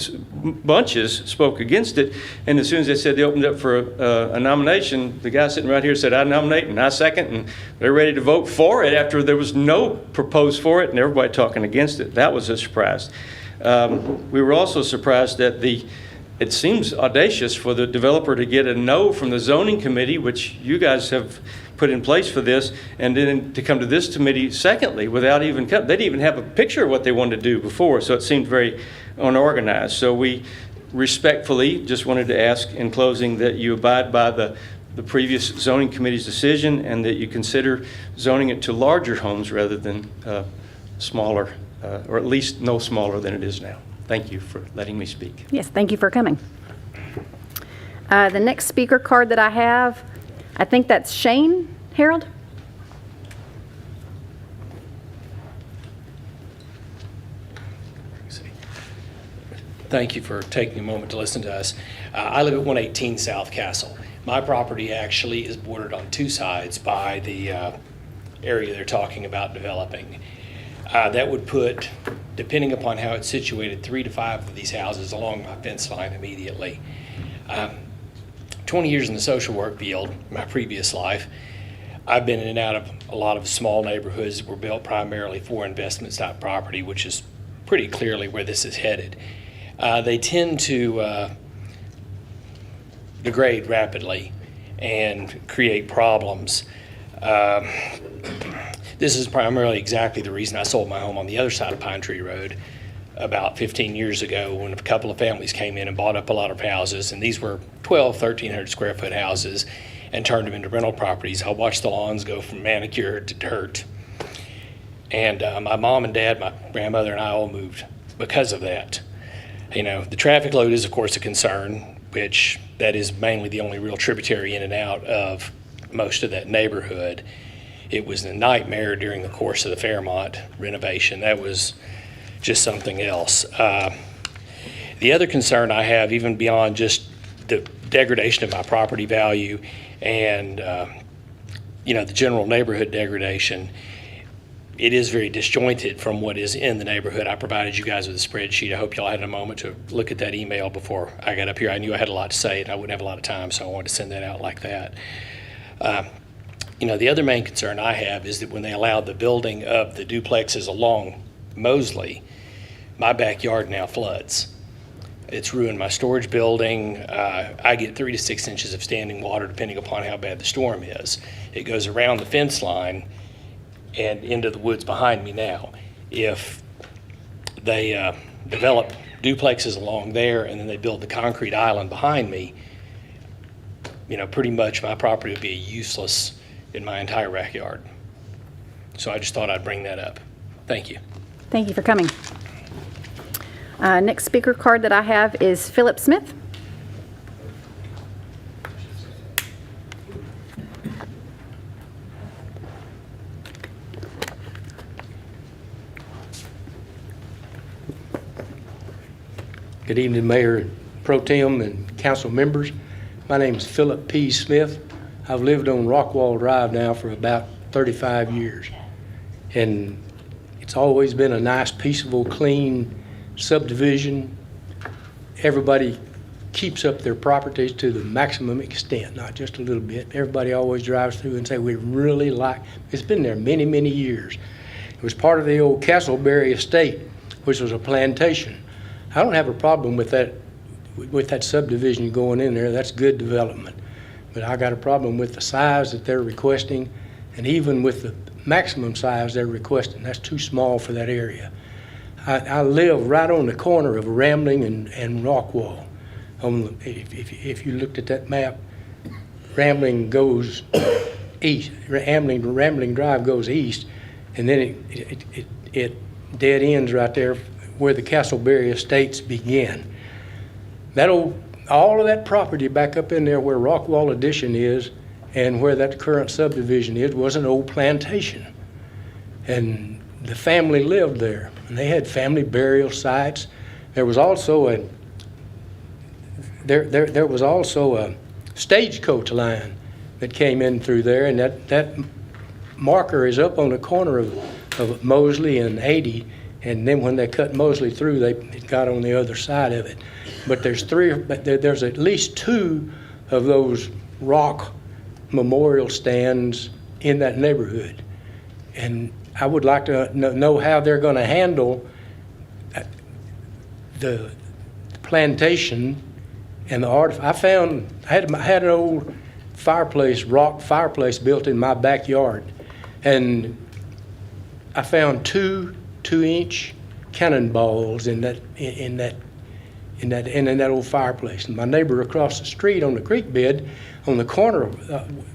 bunches, spoke against it. And as soon as they said they opened up for a nomination, the guy sitting right here said, I nominate and I second, and they're ready to vote for it after there was no proposed for it and everybody talking against it. That was a surprise. We were also surprised that it seems audacious for the developer to get a no from the zoning committee, which you guys have put in place for this, and then to come to this committee secondly without even, they didn't even have a picture of what they wanted to do before, so it seemed very unorganized. So we respectfully just wanted to ask in closing that you abide by the previous zoning committee's decision, and that you consider zoning it to larger homes rather than smaller, or at least no smaller than it is now. Thank you for letting me speak. Yes, thank you for coming. The next speaker card that I have, I think that's Shane Harold. Thank you for taking a moment to listen to us. I live at 118 South Castle. My property actually is bordered on 2 sides by the area they're talking about developing. That would put, depending upon how it's situated, 3 to 5 of these houses along my fence line immediately. 20 years in the social work field, my previous life, I've been in and out of a lot of small neighborhoods that were built primarily for investment type property, which is pretty clearly where this is headed. They tend to degrade rapidly and create problems. This is primarily exactly the reason I sold my home on the other side of Pine Tree Road about 15 years ago, when a couple of families came in and bought up a lot of houses, and these were 1,300 square foot houses, and turned them into rental properties. I watched the lawns go from manicured to dirt. And my mom and dad, my grandmother and I all moved because of that. You know, the traffic load is of course a concern, which that is mainly the only real tributary in and out of most of that neighborhood. It was a nightmare during the course of the Fairmont renovation. That was just something else. The other concern I have, even beyond just the degradation of my property value and the general neighborhood degradation, it is very disjointed from what is in the neighborhood. I provided you guys with a spreadsheet. I hope y'all had a moment to look at that email before I got up here. I knew I had a lot to say and I wouldn't have a lot of time, so I wanted to send that out like that. The other main concern I have is that when they allowed the building of the duplexes along Mosley, my backyard now floods. It's ruined my storage building. I get 3 to 6 inches of standing water depending upon how bad the storm is. It goes around the fence line and into the woods behind me now. If they develop duplexes along there and then they build the concrete island behind me, pretty much my property would be useless in my entire backyard. So I just thought I'd bring that up. Thank you. Thank you for coming. Next speaker card that I have is Philip Smith. Good evening, Mayor Pro Tem and council members. My name is Philip P. Smith. I've lived on Rockwall Drive now for about 35 years. And it's always been a nice, peaceable, clean subdivision. Everybody keeps up their properties to the maximum extent, not just a little bit. Everybody always drives through and say, we really like, it's been there many, many years. It was part of the old Castleberry estate, which was a plantation. I don't have a problem with that subdivision going in there. That's good development. But I got a problem with the size that they're requesting, and even with the maximum size they're requesting. That's too small for that area. I live right on the corner of Rambling and Rockwall. If you looked at that map, Rambling goes east. Rambling Drive goes east, and then it dead ends right there where the Castleberry Estates begin. All of that property back up in there where Rockwall Addition is and where that current subdivision is was an old plantation. And the family lived there, and they had family burial sites. There was also a stagecoach line that came in through there, and that marker is up on the corner of Mosley and 80. And then when they cut Mosley through, it got on the other side of it. But there's at least 2 of those rock memorial stands in that neighborhood. And I would like to know how they're going to handle the plantation and the art. I had an old fireplace, rock fireplace built in my backyard, and I found 2-inch cannonballs in that old fireplace. And my neighbor across the street on the creek bed, on the corner,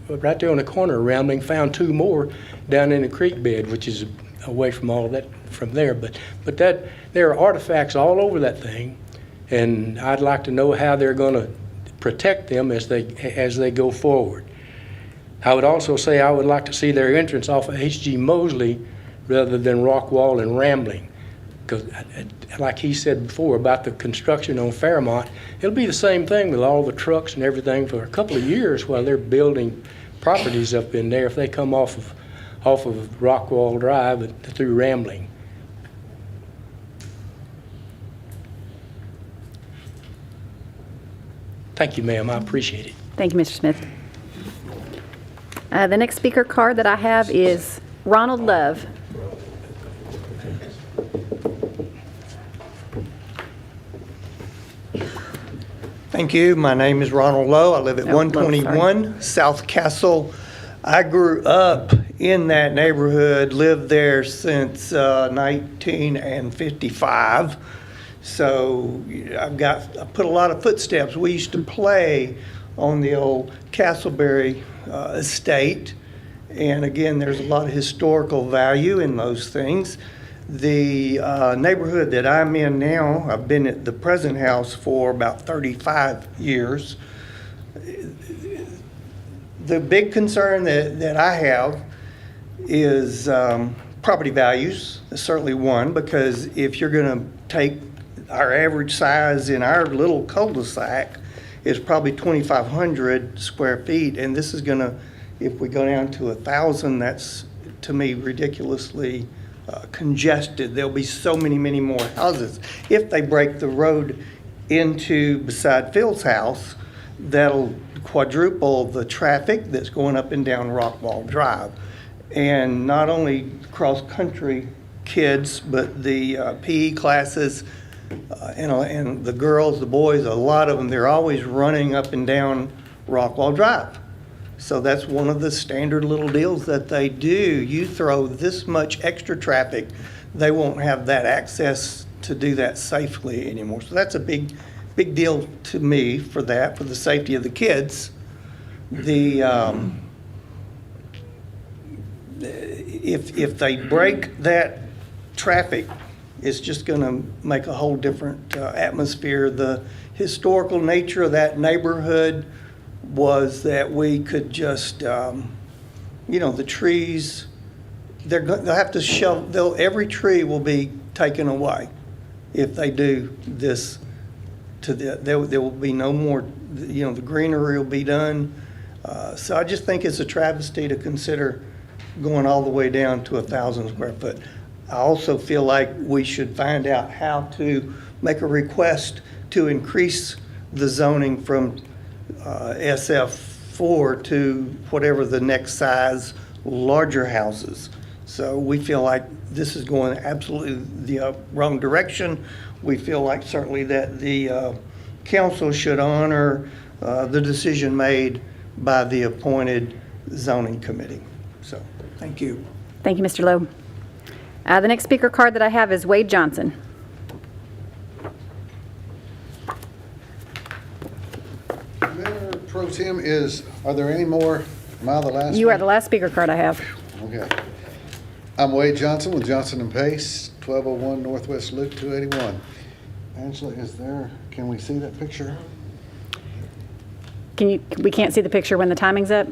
right there on the corner of Rambling, found 2 more down in the creek bed, which is away from all of that from there. But there are artifacts all over that thing, and I'd like to know how they're going to protect them as they go forward. I would also say I would like to see their entrance off of H.G. Mosley rather than Rockwall and Rambling. Because like he said before about the construction on Fairmont, it'll be the same thing with all the trucks and everything for a couple of years while they're building properties up in there if they come off of Rockwall Drive through Rambling. Thank you, ma'am. I appreciate it. Thank you, Mr. Smith. The next speaker card that I have is Ronald Love. Thank you. My name is Ronald Lowe. I live at 121 South Castle. I grew up in that neighborhood, lived there since 1955. So I put a lot of footsteps. We used to play on the old Castleberry estate. And again, there's a lot of historical value in those things. The neighborhood that I'm in now, I've been at the present house for about 35 years. The big concern that I have is property values. That's certainly one, because if you're going to take our average size in our little cul-de-sac is probably 2,500 square feet, and this is going to, if we go down to 1,000, that's to me ridiculously congested. There'll be so many more houses. If they break the road into beside Phil's house, that'll quadruple the traffic that's going up and down Rockwall Drive. And not only cross-country kids, but the PE classes, and the girls, the boys, a lot of them, they're always running up and down Rockwall Drive. So that's one of the standard little deals that they do. You throw this much extra traffic, they won't have that access to do that safely anymore. So that's a big deal to me for that, for the safety of the kids. If they break that traffic is just going to make a whole different atmosphere. The historical nature of that neighborhood was that we could just, the trees, they'll have to every tree will be taken away if they do this there will be no more, the greenery will be done. So I just think it's a travesty to consider going all the way down to 1,000 square foot. I also feel like we should find out how to make a request to increase the zoning from SF4 to whatever the next size, larger houses. So we feel like this is going absolutely the wrong direction. We feel like certainly that the council should honor the decision made by the appointed zoning committee. So, thank you. Thank you, Mr. Lowe. The next speaker card that I have is Wade Johnson. Mayor Pro Tem are there any more? Am I the last You one? are the last speaker card I have. Okay. I'm Wade Johnson with Johnson & Pace, 1201 Northwest Loop 281. Angela, can we see that picture? We can't see the picture when the timing's up?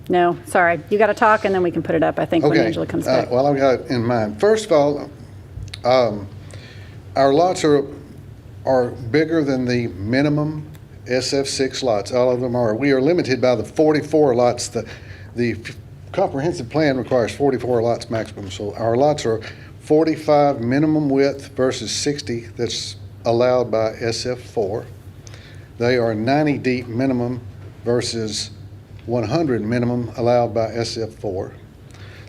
No, sorry. You got to talk and then we can put it up, I think, when Angela comes back. Well, I've got it in mind. First of all, our lots are bigger than the minimum SF6 lots. All of them are. We are limited by the 44 lots. The comprehensive plan requires 44 lots maximum. So our lots are 45 minimum width versus 60 that's allowed by SF4. They are 90 deep minimum versus 100 minimum allowed by SF4.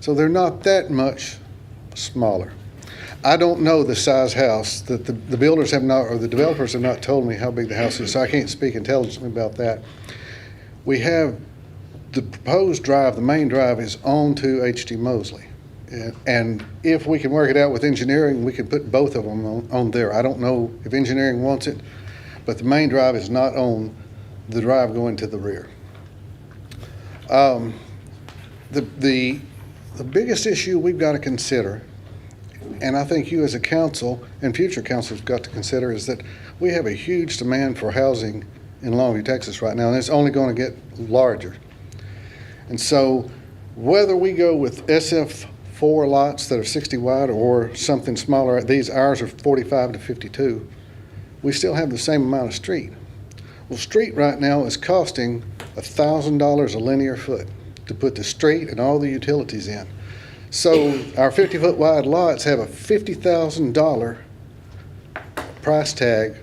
So they're not that much smaller. I don't know the size house that the builders have not, or the developers have not told me how big the house is, so I can't speak intelligently about that. We have the proposed drive, the main drive is on to H.T. Mosley. And if we can work it out with engineering, we can put both of them on there. I don't know if engineering wants it, but the main drive is not on the drive going to the rear. The biggest issue we've got to consider, and I think you as a council and future councils have got to consider, is that we have a huge demand for housing in Longview, Texas right now, and it's only going to get larger. And so whether we go with SF4 lots that are 60 wide or something smaller, ours are 45 to 52, we still have the same amount of street. Well, street right now is costing $1,000 a linear foot to put the street and all the utilities in. So our 50-foot wide lots have a $50,000 price tag,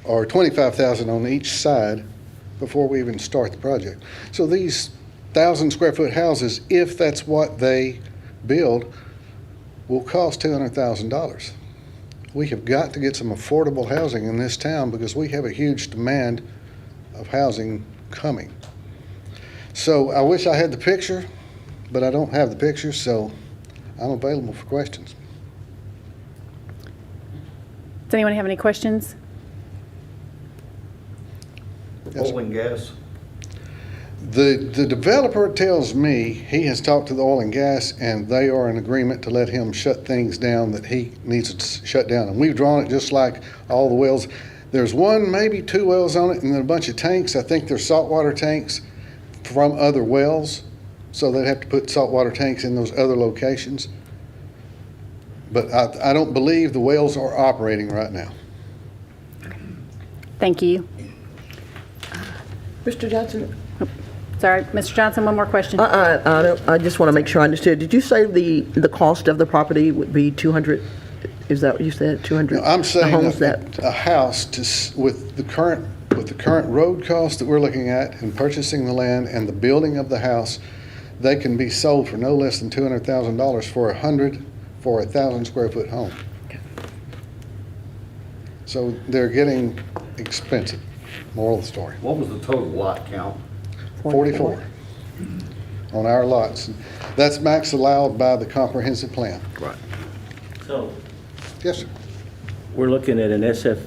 or $25,000 on each side before we even start the project. So these 1,000 square foot houses, if that's what they build, will cost $200,000. We have got to get some affordable housing in this town because we have a huge demand of housing coming. So I wish I had the picture, but I don't have the picture, so I'm available for questions. Does anyone have any questions? Yes, Oil and gas. The developer tells me he has talked to the oil and gas, and they are in agreement to let him shut things down that he needs to shut down. And we've drawn it just like all the wells. There's one, maybe two wells on it, and then a bunch of tanks. I think they're saltwater tanks from other wells, so they'd have to put saltwater tanks in those other locations. But I don't believe the wells are operating right now. Thank you. Mr. Johnson? Sorry, Mr. Johnson, one more question. I just want to make sure I understood. Did you say the cost of the property would be 200? Is that what you said, 200? No, I'm saying homes that a house with the current road cost that we're looking at and purchasing the land and the building of the house, they can be sold for no less than $200,000 for a 1,000 square foot home. Okay. So they're getting expensive. Moral of the story. What was the total lot count? 44 on our lots. That's max allowed by the comprehensive plan. Right. So Yes, sir. we're looking at an SF.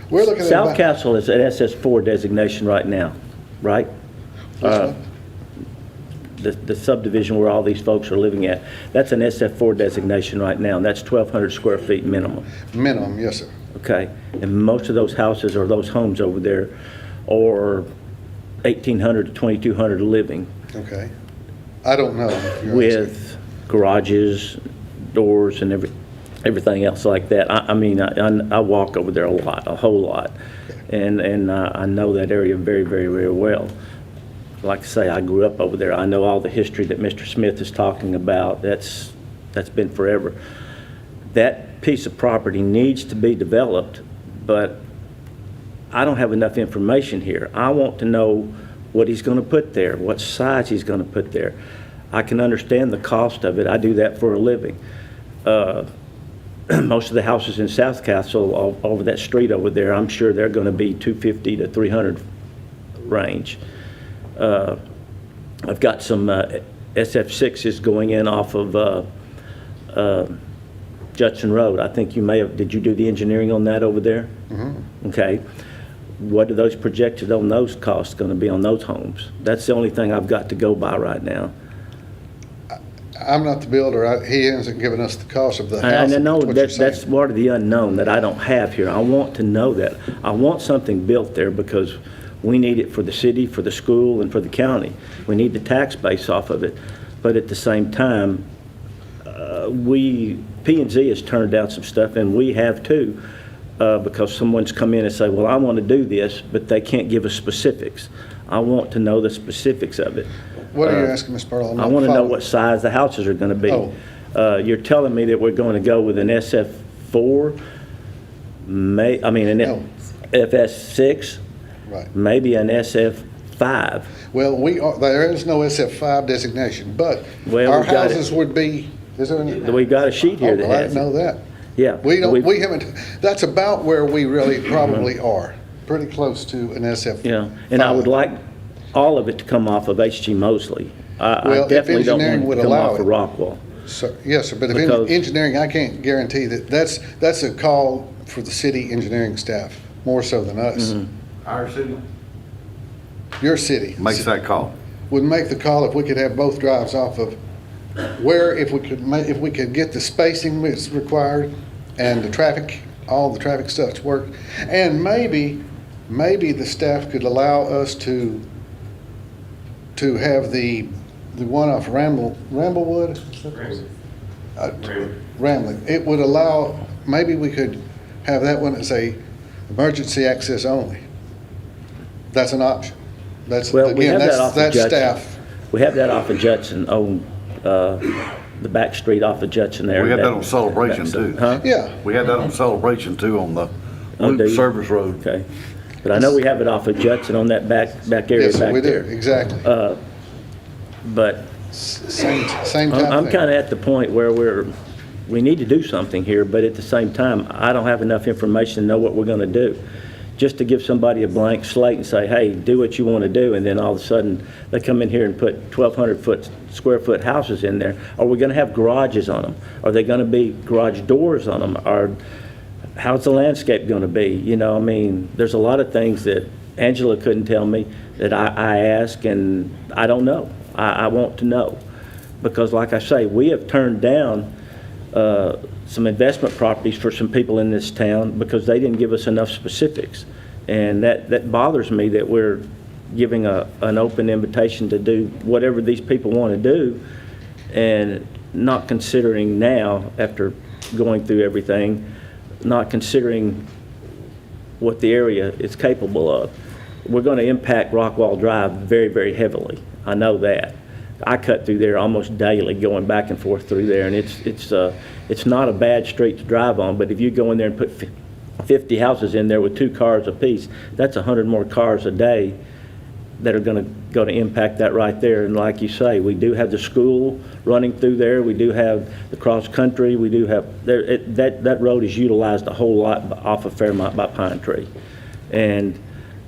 We're looking at South about- Castle is an SS4 designation right now, right? Which one? the subdivision where all these folks are living at, that's an SF4 designation right now, and that's 1,200 square feet minimum. Minimum, yes, sir. Okay, and most of those houses or those homes over there are 1,800 to 2,200 living. Okay. I don't know. With garages, doors, and everything else like that. I mean, I walk over there a whole lot, and I know that area very, very, very well. Like I say, I grew up over there. I know all the history that Mr. Smith is talking about. That's been forever. That piece of property needs to be developed, but I don't have enough information here. I want to know what he's going to put there, what size he's going to put there. I can understand the cost of it. I do that for a living. Most of the houses in South Castle over that street over there, I'm sure they're going to be 250 to 300 range. I've got some SF6s going in off of Judson Road. I think you may have, did you do the engineering on that over there? Mm-hmm. Okay. What are those projected on those costs going to be on those homes? That's the only thing I've got to go by right now. I'm not the builder. He hasn't given us the cost of the house. And I know that's that's part of the unknown that I don't have here. I want to know that. I want something built there because we need it for the city, for the school, and for the county. We need the tax base off of it. But at the same time, P&Z has turned down some stuff, and we have too, because someone's come in and say, well, I want to do this, but they can't give us specifics. I want to know the specifics of it. What are you asking, Ms. Pearl? I want to know what size the houses are going to be. Oh. You're telling me that we're going to go with an SF4, an FS6, right? Maybe an SF5. Well, there is no SF5 designation, but our houses would be. Is there any? We've got a sheet here that has I didn't know that. Yeah. We haven't. That's about where we really probably are. Pretty close to an SF. Yeah, and I would like all of it to come off of H.G. Mosley. I definitely don't want it to come off of Rockwell. Yes, sir, but if engineering, I can't guarantee that. That's a call for the city engineering staff, more so than us. Mm-hmm. Our city? Your city. Makes that call. Would make the call if we could have both drives off of where, if we could get the spacing that's required and the traffic, all the traffic stuff to work, and maybe the staff could allow us to have the one off Ramblewood? Rambling. It would allow, maybe we could have that one as a emergency access only. That's an option. That's, well, we again, have that off that's of Judson. staff. We have that off of Judson, on the back street off of Judson there. We had that on Celebration too. Huh? Yeah. We had that on Celebration too on the Loop Service Road. Okay. But I know we have it off of Judson on that back area Yes, back we there. do, exactly. But same time I'm thing. kind of at the point where we need to do something here, but at the same time, I don't have enough information to know what we're going to do. Just to give somebody a blank slate and say, hey, do what you want to do, and then all of a sudden they come in here and put 1,200 square foot houses in there. Are we going to have garages on them? Are they going to be garage doors on them? Or how's the landscape going to be? You know, I mean, there's a lot of things that Angela couldn't tell me that I ask, and I don't know. I want to know. Because like I say, we have turned down some investment properties for some people in this town because they didn't give us enough specifics. And that bothers me that we're giving an open invitation to do whatever these people want to do and not considering now, after going through everything, not considering what the area is capable of. We're going to impact Rockwall Drive very, very heavily. I know that. I cut through there almost daily, going back and forth through there, and it's not a bad street to drive on. But if you go in there and put 50 houses in there with 2 cars apiece, that's 100 more cars a day that are going to impact that right there. And like you say, we do have the school running through there. We do have the cross country. We do have that road is utilized a whole lot off of Fairmont by Pine Tree, and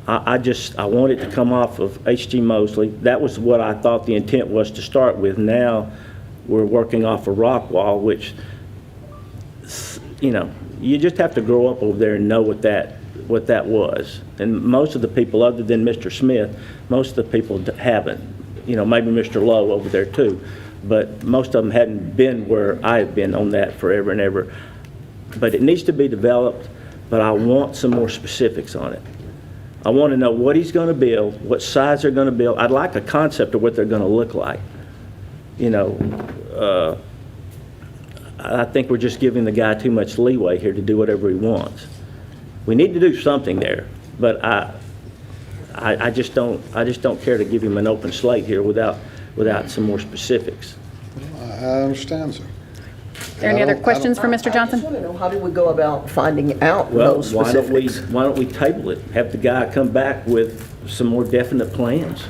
I want it to come off of H.G. Mosley. That was what I thought the intent was to start with. Now we're working off of Rockwall, which, you know, you just have to grow up over there and know what that was. And most of the people, other than Mr. Smith, most of the people haven't. maybe Mr. Lowe over there too, but most of them hadn't been where I have been on that forever and ever. But it needs to be developed, but I want some more specifics on it. I want to know what he's going to build, what size they're going to build. I'd like a concept of what they're going to look like. I think we're just giving the guy too much leeway here to do whatever he wants. We need to do something there, but I just don't care to give him an open slate here without some more specifics. I understand, sir. Are there any other questions for Mr. I Johnson? just want to know, how do we go about finding out Well, those why specifics? don't we table it? Have the guy come back with some more definite plans,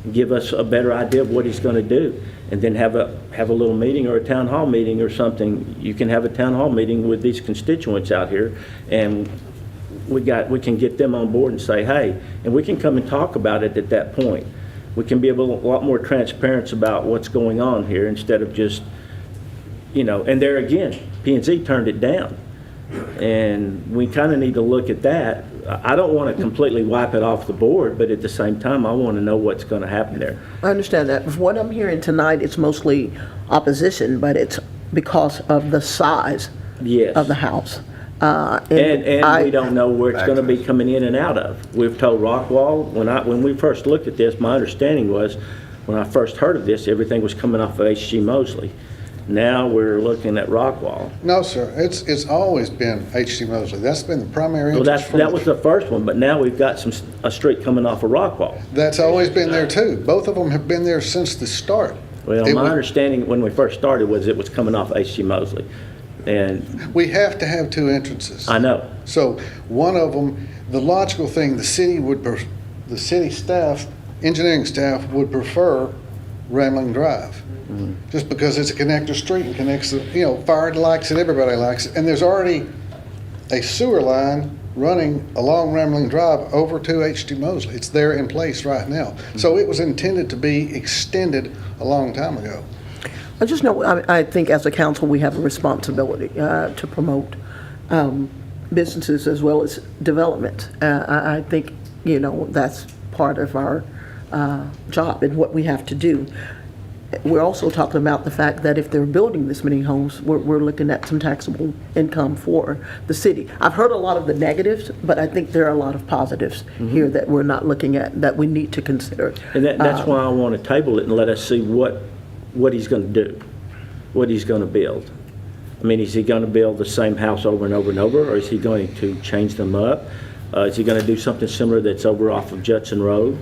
and give us a better idea of what he's going to do, and then have a little meeting or a town hall meeting or something. You can have a town hall meeting with these constituents out here, and we can get them on board and say, hey, and we can come and talk about it at that point. We can be a lot more transparent about what's going on here instead of just, and there again, P&Z turned it down. And we kind of need to look at that. I don't want to completely wipe it off the board, but at the same time, I want to know what's going to happen there. I understand that. From what I'm hearing tonight, it's mostly opposition, but it's because of the size Yes. of the house. And we don't know where it's going to be coming in and out of. We've told Rockwall, when we first looked at this, my understanding was, when I first heard of this, everything was coming off of H.G. Mosley. Now we're looking at Rockwall. No, sir, it's always been H.C. Mosley. That's been the primary Well, interest. that was the first one, but now we've got a street coming off of Rockwall. That's always been there too. Both of them have been there since the start. Well, my understanding when we first started was it was coming off H.G. Mosley. And We have to have two entrances. I know. So one of them, the logical thing, the city staff, engineering staff would prefer Rambling Drive. Just because it's a connector street and connects the, fire likes it, everybody likes it. And there's already a sewer line running along Rambling Drive over to H.G. Mosley. It's there in place right now. So it was intended to be extended a long time ago. I just know, I think as a council, we have a responsibility to promote businesses as well as development. I think, that's part of our job and what we have to do. We're also talking about the fact that if they're building this many homes, we're looking at some taxable income for the city. I've heard a lot of the negatives, but I think there are a lot of positives here that we're not looking at, that we need to consider. And that's why I want to table it and let us see what he's going to do, what he's going to build. I mean, is he going to build the same house over and over and over, or is he going to change them up? Is he going to do something similar that's over off of Judson Road?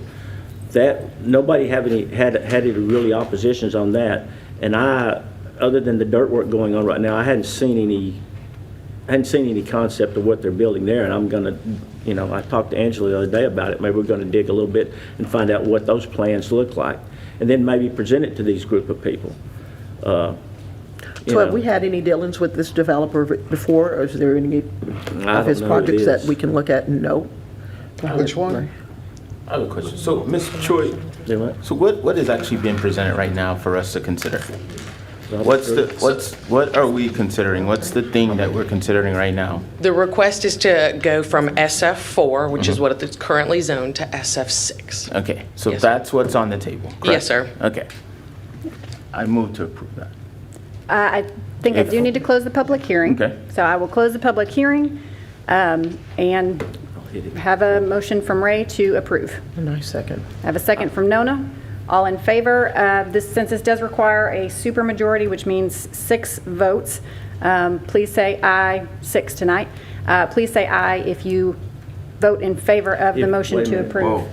That nobody had any really oppositions on that, and other than the dirt work going on right now, I hadn't seen any concept of what they're building there. And I'm gonna, I talked to Angela the other day about it. Maybe we're going to dig a little bit and find out what those plans look like, and then maybe present it to these group of people. So have we had any dealings with this developer before, or is there any of his projects that we can look at and know? Which one? I have a question. So, Ms. Choi, so what is actually being presented right now for us to consider? What are we considering? What's the thing that we're considering right now? The request is to go from SF4, which is what it's currently zoned, to SF6. Okay, so Yes, sir. that's what's on the table, correct? Yes, sir. Okay. I move to approve that. I think I do need to close the public hearing. Okay. So I will close the public hearing and have a motion from Ray to approve. And I second. I have a second from Nona. All in favor? This census does require a supermajority, which means 6 votes. Please say aye, 6 tonight. Please say aye if you vote in favor of the motion Wait a to minute. approve.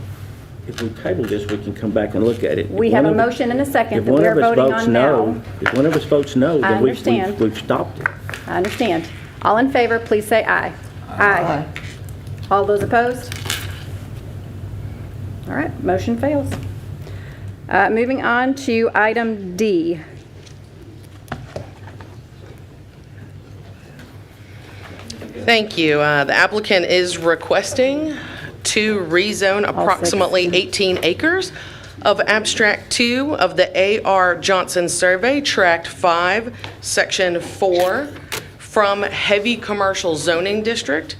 If we table this, we can come back and look at it. We have a motion and a second that we are voting on now. If one of us votes no, I then we've understand. stopped it. I understand. All in favor, please say aye. Aye. All those opposed? All right, motion fails. Moving on to item D. Thank you. The applicant is requesting to rezone approximately 18 acres of Abstract 2 of the A.R. Johnson Survey, Tract 5, Section 4, from Heavy Commercial Zoning District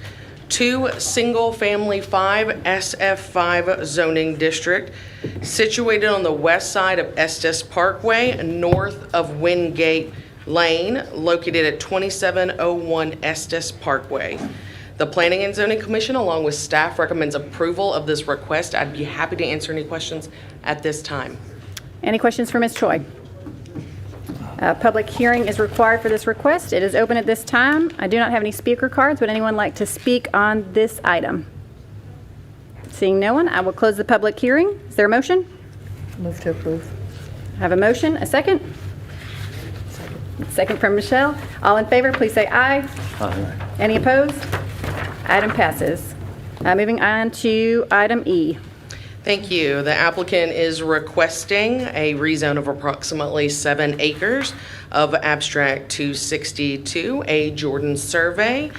to Single Family 5 SF5 zoning district, situated on the west side of Estes Parkway, north of Wingate Lane, located at 2701 Estes Parkway. The Planning and Zoning Commission, along with staff, recommends approval of this request. I'd be happy to answer any questions at this time. Any questions for Ms. Choi? Public hearing is required for this request. It is open at this time. I do not have any speaker cards. Would anyone like to speak on this item? Seeing no one, I will close the public hearing. Is there a motion? Move to approve. I have a motion. A second? Second from Michelle. All in favor, please say aye. Aye. Any opposed? Item passes. Moving on to item E. Thank you. The applicant is requesting a rezone of approximately 7 acres of abstract 262, a Jordan survey,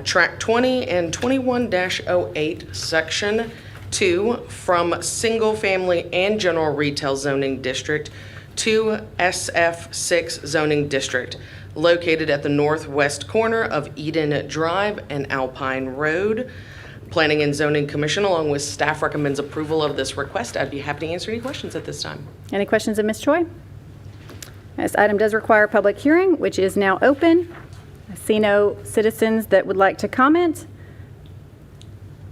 tract 20 and 21-08, section 2, from single family and general retail zoning district to SF6 zoning district, located at the northwest corner of Eden Drive and Alpine Road. Planning and Zoning Commission, along with staff, recommends approval of this request. I'd be happy to answer any questions at this time. Any questions of Ms. Choi? This item does require a public hearing, which is now open. I see no citizens that would like to comment.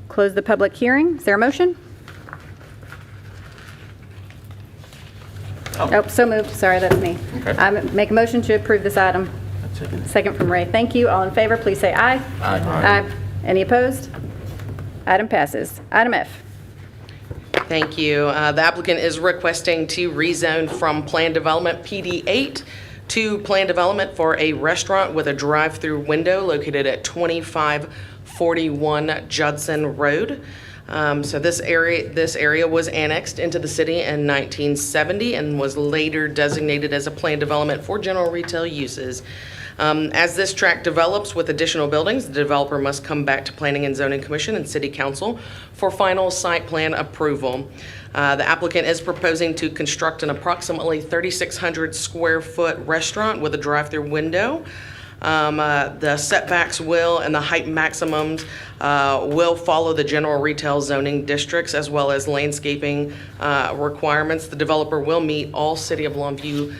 Close the public hearing. Is there a motion? Oh, so moved. Sorry, that's me. Okay. I make a motion to approve this item. Second from Ray. Thank you. All in favor, please say aye. Aye. Aye. Any opposed? Item passes. Item F. Thank you. The applicant is requesting to rezone from Plan Development PD8 to Plan Development for a restaurant with a drive-through window located at 2541 Judson Road. So this area was annexed into the city in 1970 and was later designated as a Plan Development for general retail uses. As this tract develops with additional buildings, the developer must come back to Planning and Zoning Commission and City Council for final site plan approval. The applicant is proposing to construct an approximately 3,600 square foot restaurant with a drive-through window. The setbacks and the height maximums will follow the general retail zoning districts as well as landscaping requirements. The developer will meet all City of Longview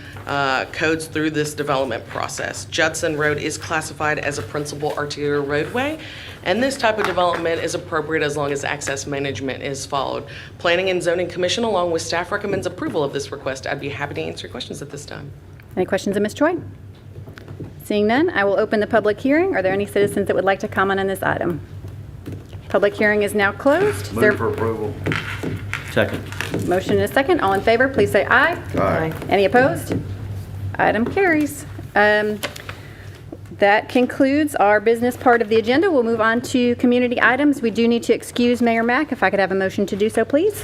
codes through this development process. Judson Road is classified as a principal arterial roadway, and this type of development is appropriate as long as access management is followed. Planning and Zoning Commission, along with staff, recommends approval of this request. I'd be happy to answer questions at this time. Any questions of Ms. Choi? Seeing none, I will open the public hearing. Are there any citizens that would like to comment on this item? Public hearing is now closed. Move for approval. Second. Motion and a second. All in favor, please say aye. Aye. Any opposed? Item carries. That concludes our business part of the agenda. We'll move on to community items. We do need to excuse Mayor Mack. If I could have a motion to do so, please.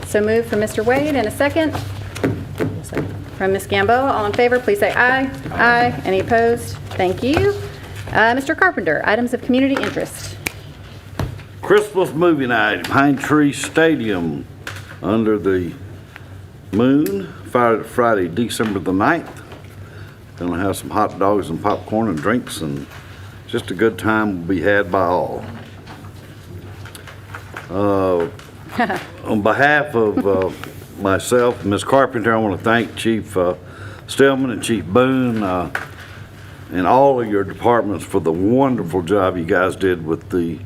So moved from Mr. Wade, and a second. From Ms. Gamboa. All in favor, please say aye. Aye. Any opposed? Thank you. Mr. Carpenter, items of community interest. Christmas movie night, Pine Tree Stadium, under the moon, Friday, December the 9th. Gonna have some hot dogs and popcorn and drinks, and just a good time will be had by all. On behalf of myself and Ms. Carpenter, I want to thank Chief Stillman and Chief Boone and all of your departments for the wonderful job you guys did with the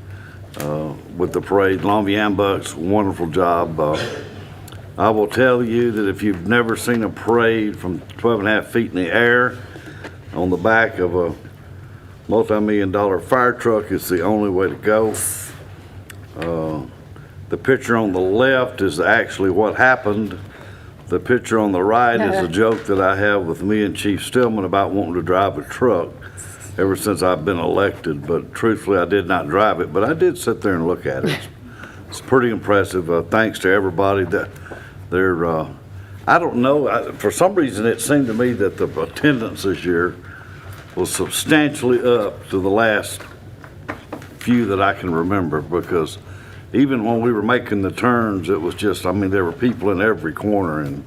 parade. Longview Ambulance, wonderful job. I will tell you that if you've never seen a parade from 12.5 feet in the air on the back of a multi-million-dollar fire truck, it's the only way to go. The picture on the left is actually what happened. The picture on the right is a joke that I have with me and Chief Stillman about wanting to drive a truck ever since I've been elected, but truthfully I did not drive it, but I did sit there and look at it. It's pretty impressive. Thanks to everybody that they're, I don't know, for some reason it seemed to me that the attendance this year was substantially up to the last few that I can remember, because even when we were making the turns, it was just, I mean, there were people in every corner, and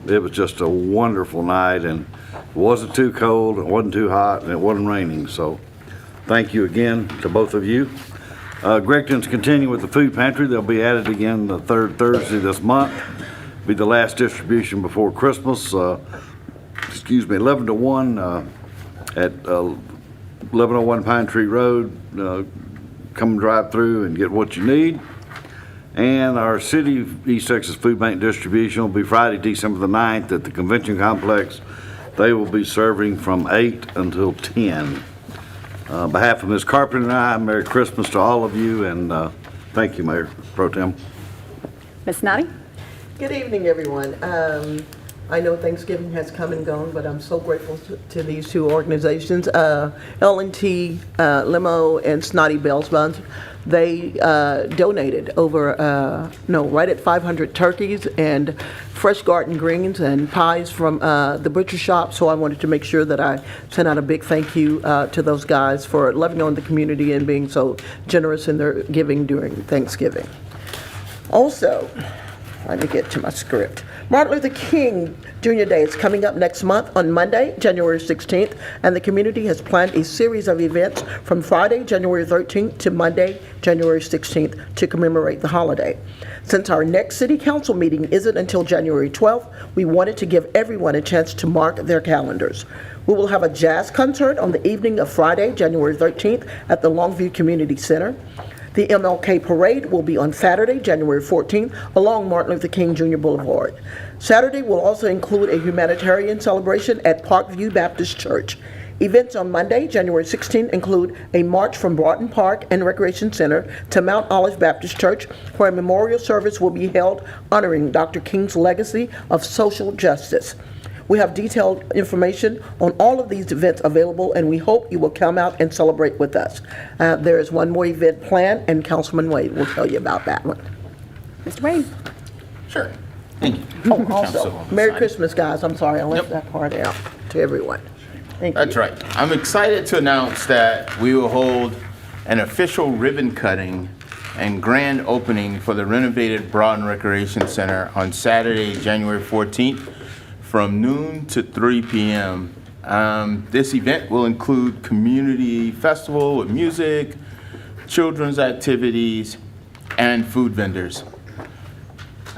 it was just a wonderful night, and it wasn't too cold, it wasn't too hot, and it wasn't raining, so Thank you again to both of you. Gregton's continue with the food pantry. They'll be added again the third Thursday this month. Be the last distribution before Christmas. 11 to 1 at 1101 Pine Tree Road. Come and drive through and get what you need. And our City of East Texas Food Bank distribution will be Friday, December the 9th at the Convention Complex. They will be serving from 8 until 10. On behalf of Ms. Carpenter and I, Merry Christmas to all of you, and thank you, Mayor Pro Tem. Ms. Snoddy? Good evening, everyone. I know Thanksgiving has come and gone, but I'm so grateful to these two organizations, L&T Limo and Snotty Bells Buns. They donated right at 500 turkeys and fresh garden greens and pies from the butcher shop. So I wanted to make sure that I sent out a big thank you to those guys for loving on the community and being so generous in their giving during Thanksgiving. Also, let me get to my script. Martin Luther King Jr. Day is coming up next month on Monday, January 16th, and the community has planned a series of events from Friday, January 13th to Monday, January 16th to commemorate the holiday. Since our next City Council meeting isn't until January 12th, we wanted to give everyone a chance to mark their calendars. We will have a jazz concert on the evening of Friday, January 13th at the Longview Community Center. The MLK Parade will be on Saturday, January 14th, along Martin Luther King Jr. Boulevard. Saturday will also include a humanitarian celebration at Parkview Baptist Church. Events on Monday, January 16th, include a march from Broughton Park and Recreation Center to Mount Olive Baptist Church, where a memorial service will be held honoring Dr. King's legacy of social justice. We have detailed information on all of these events available, and we hope you will come out and celebrate with us. There is one more event planned, and Councilman Wade will tell you about that one. Mr. Wade? Sure. Thank you. Oh, also, Councilwoman Merry Snoddy. Christmas, guys. I'm sorry, I left that part out to everyone. Thank you. That's right. I'm excited to announce that we will hold an official ribbon cutting and grand opening for the renovated Broughton Recreation Center on Saturday, January 14th from noon to 3 p.m. This event will include community festival with music, children's activities, and food vendors.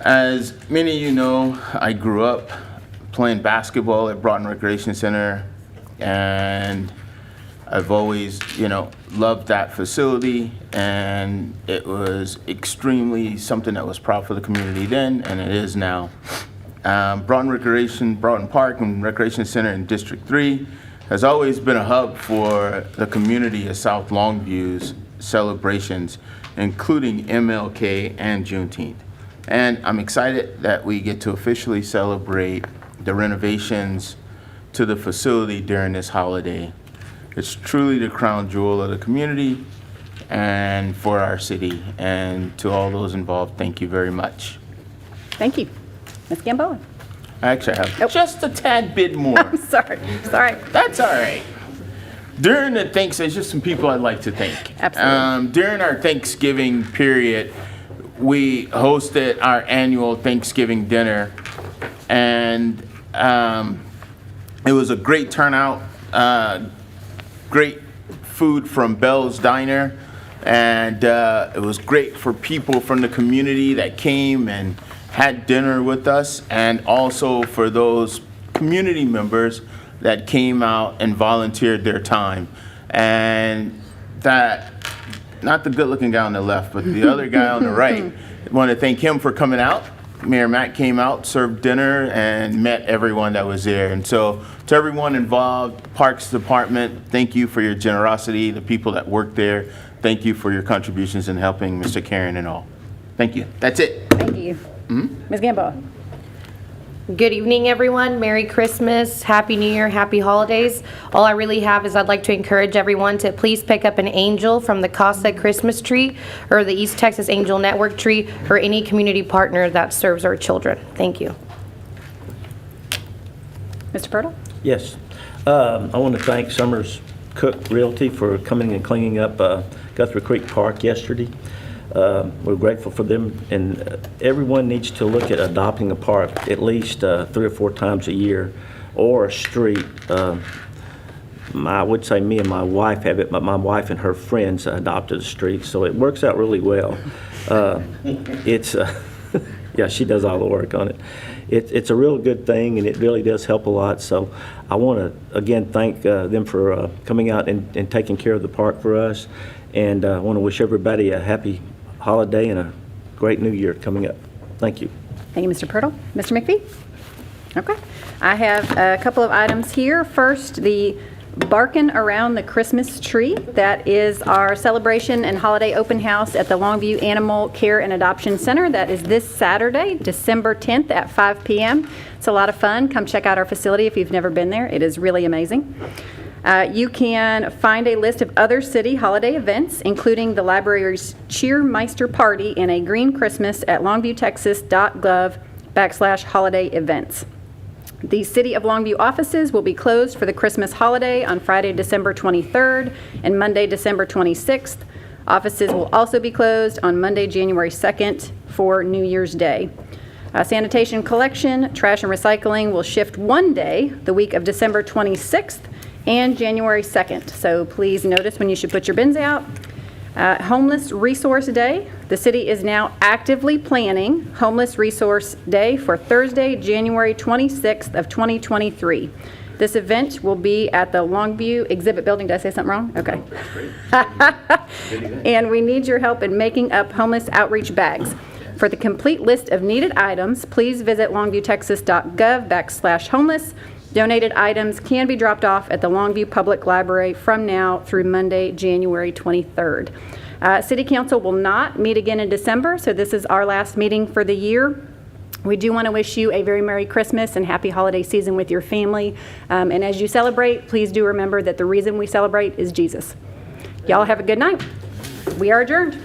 As many of you know, I grew up playing basketball at Broughton Recreation Center, and I've always, loved that facility, and it was extremely something that was proud for the community then, and it is now. Broughton Park and Recreation Center in District 3 has always been a hub for the community of South Longview's celebrations, including MLK and Juneteenth. And I'm excited that we get to officially celebrate the renovations to the facility during this holiday. It's truly the crown jewel of the community and for our city. And to all those involved, thank you very much. Thank you. Ms. Gamboa? I actually have just a tad bit more. I'm sorry. That's all right. During the there's just some people I'd like to thank. Absolutely. During our Thanksgiving period, we hosted our annual Thanksgiving dinner, and it was a great turnout. Great food from Bell's Diner, and it was great for people from the community that came and had dinner with us, and also for those community members that came out and volunteered their time. And that, not the good-looking guy on the left, but the other guy on the right, I want to thank him for coming out. Mayor Matt came out, served dinner, and met everyone that was there. And so to everyone involved, Parks Department, thank you for your generosity. The people that work there, thank you for your contributions in helping Mr. Karen and all. Thank you. That's it. Thank you. Ms. Gamboa? Good evening, everyone. Merry Christmas, Happy New Year, Happy Holidays. All I really have is I'd like to encourage everyone to please pick up an angel from the Casa Christmas tree or the East Texas Angel Network tree or any community partner that serves our children. Thank you. Mr. Purtle? Yes. I want to thank Summers Cook Realty for coming and cleaning up Guthrie Creek Park yesterday. We're grateful for them, and everyone needs to look at adopting a park at least 3 or 4 times a year, or a street. I would say me and my wife have it, but my wife and her friends adopted the street, so it works out really well. It's, yeah, she does all the work on it. It's a real good thing, and it really does help a lot. So I want to, again, thank them for coming out and taking care of the park for us. And I want to wish everybody a happy holiday and a great new year coming up. Thank you. Thank you, Mr. Pirtle. Mr. McPhee? Okay. I have a couple of items here. First, the Barkin' Around the Christmas Tree. That is our celebration and holiday open house at the Longview Animal Care and Adoption Center. That is this Saturday, December 10th at 5 p.m. It's a lot of fun. Come check out our facility if you've never been there. It is really amazing. You can find a list of other city holiday events, including the library's Cheermeister Party and a Green Christmas at longviewtexas.gov/holiday events. The City of Longview offices will be closed for the Christmas holiday on Friday, December 23rd and Monday, December 26th. Offices will also be closed on Monday, January 2nd for New Year's Day. Sanitation collection, trash and recycling will shift one day, the week of December 26th and January 2nd. So please notice when you should put your bins out. Homeless Resource Day. The city is now actively planning Homeless Resource Day for Thursday, January 26th of 2023. This event will be at the Longview Exhibit Building. Did I say something wrong? Okay. And we need your help in making up homeless outreach bags. For the complete list of needed items, please visit longviewtexas.gov/homeless. Donated items can be dropped off at the Longview Public Library from now through Monday, January 23rd. City Council will not meet again in December, so this is our last meeting for the year. We do want to wish you a very Merry Christmas and happy holiday season with your family. And as you celebrate, please do remember that the reason we celebrate is Jesus. Y'all have a good night. We are adjourned.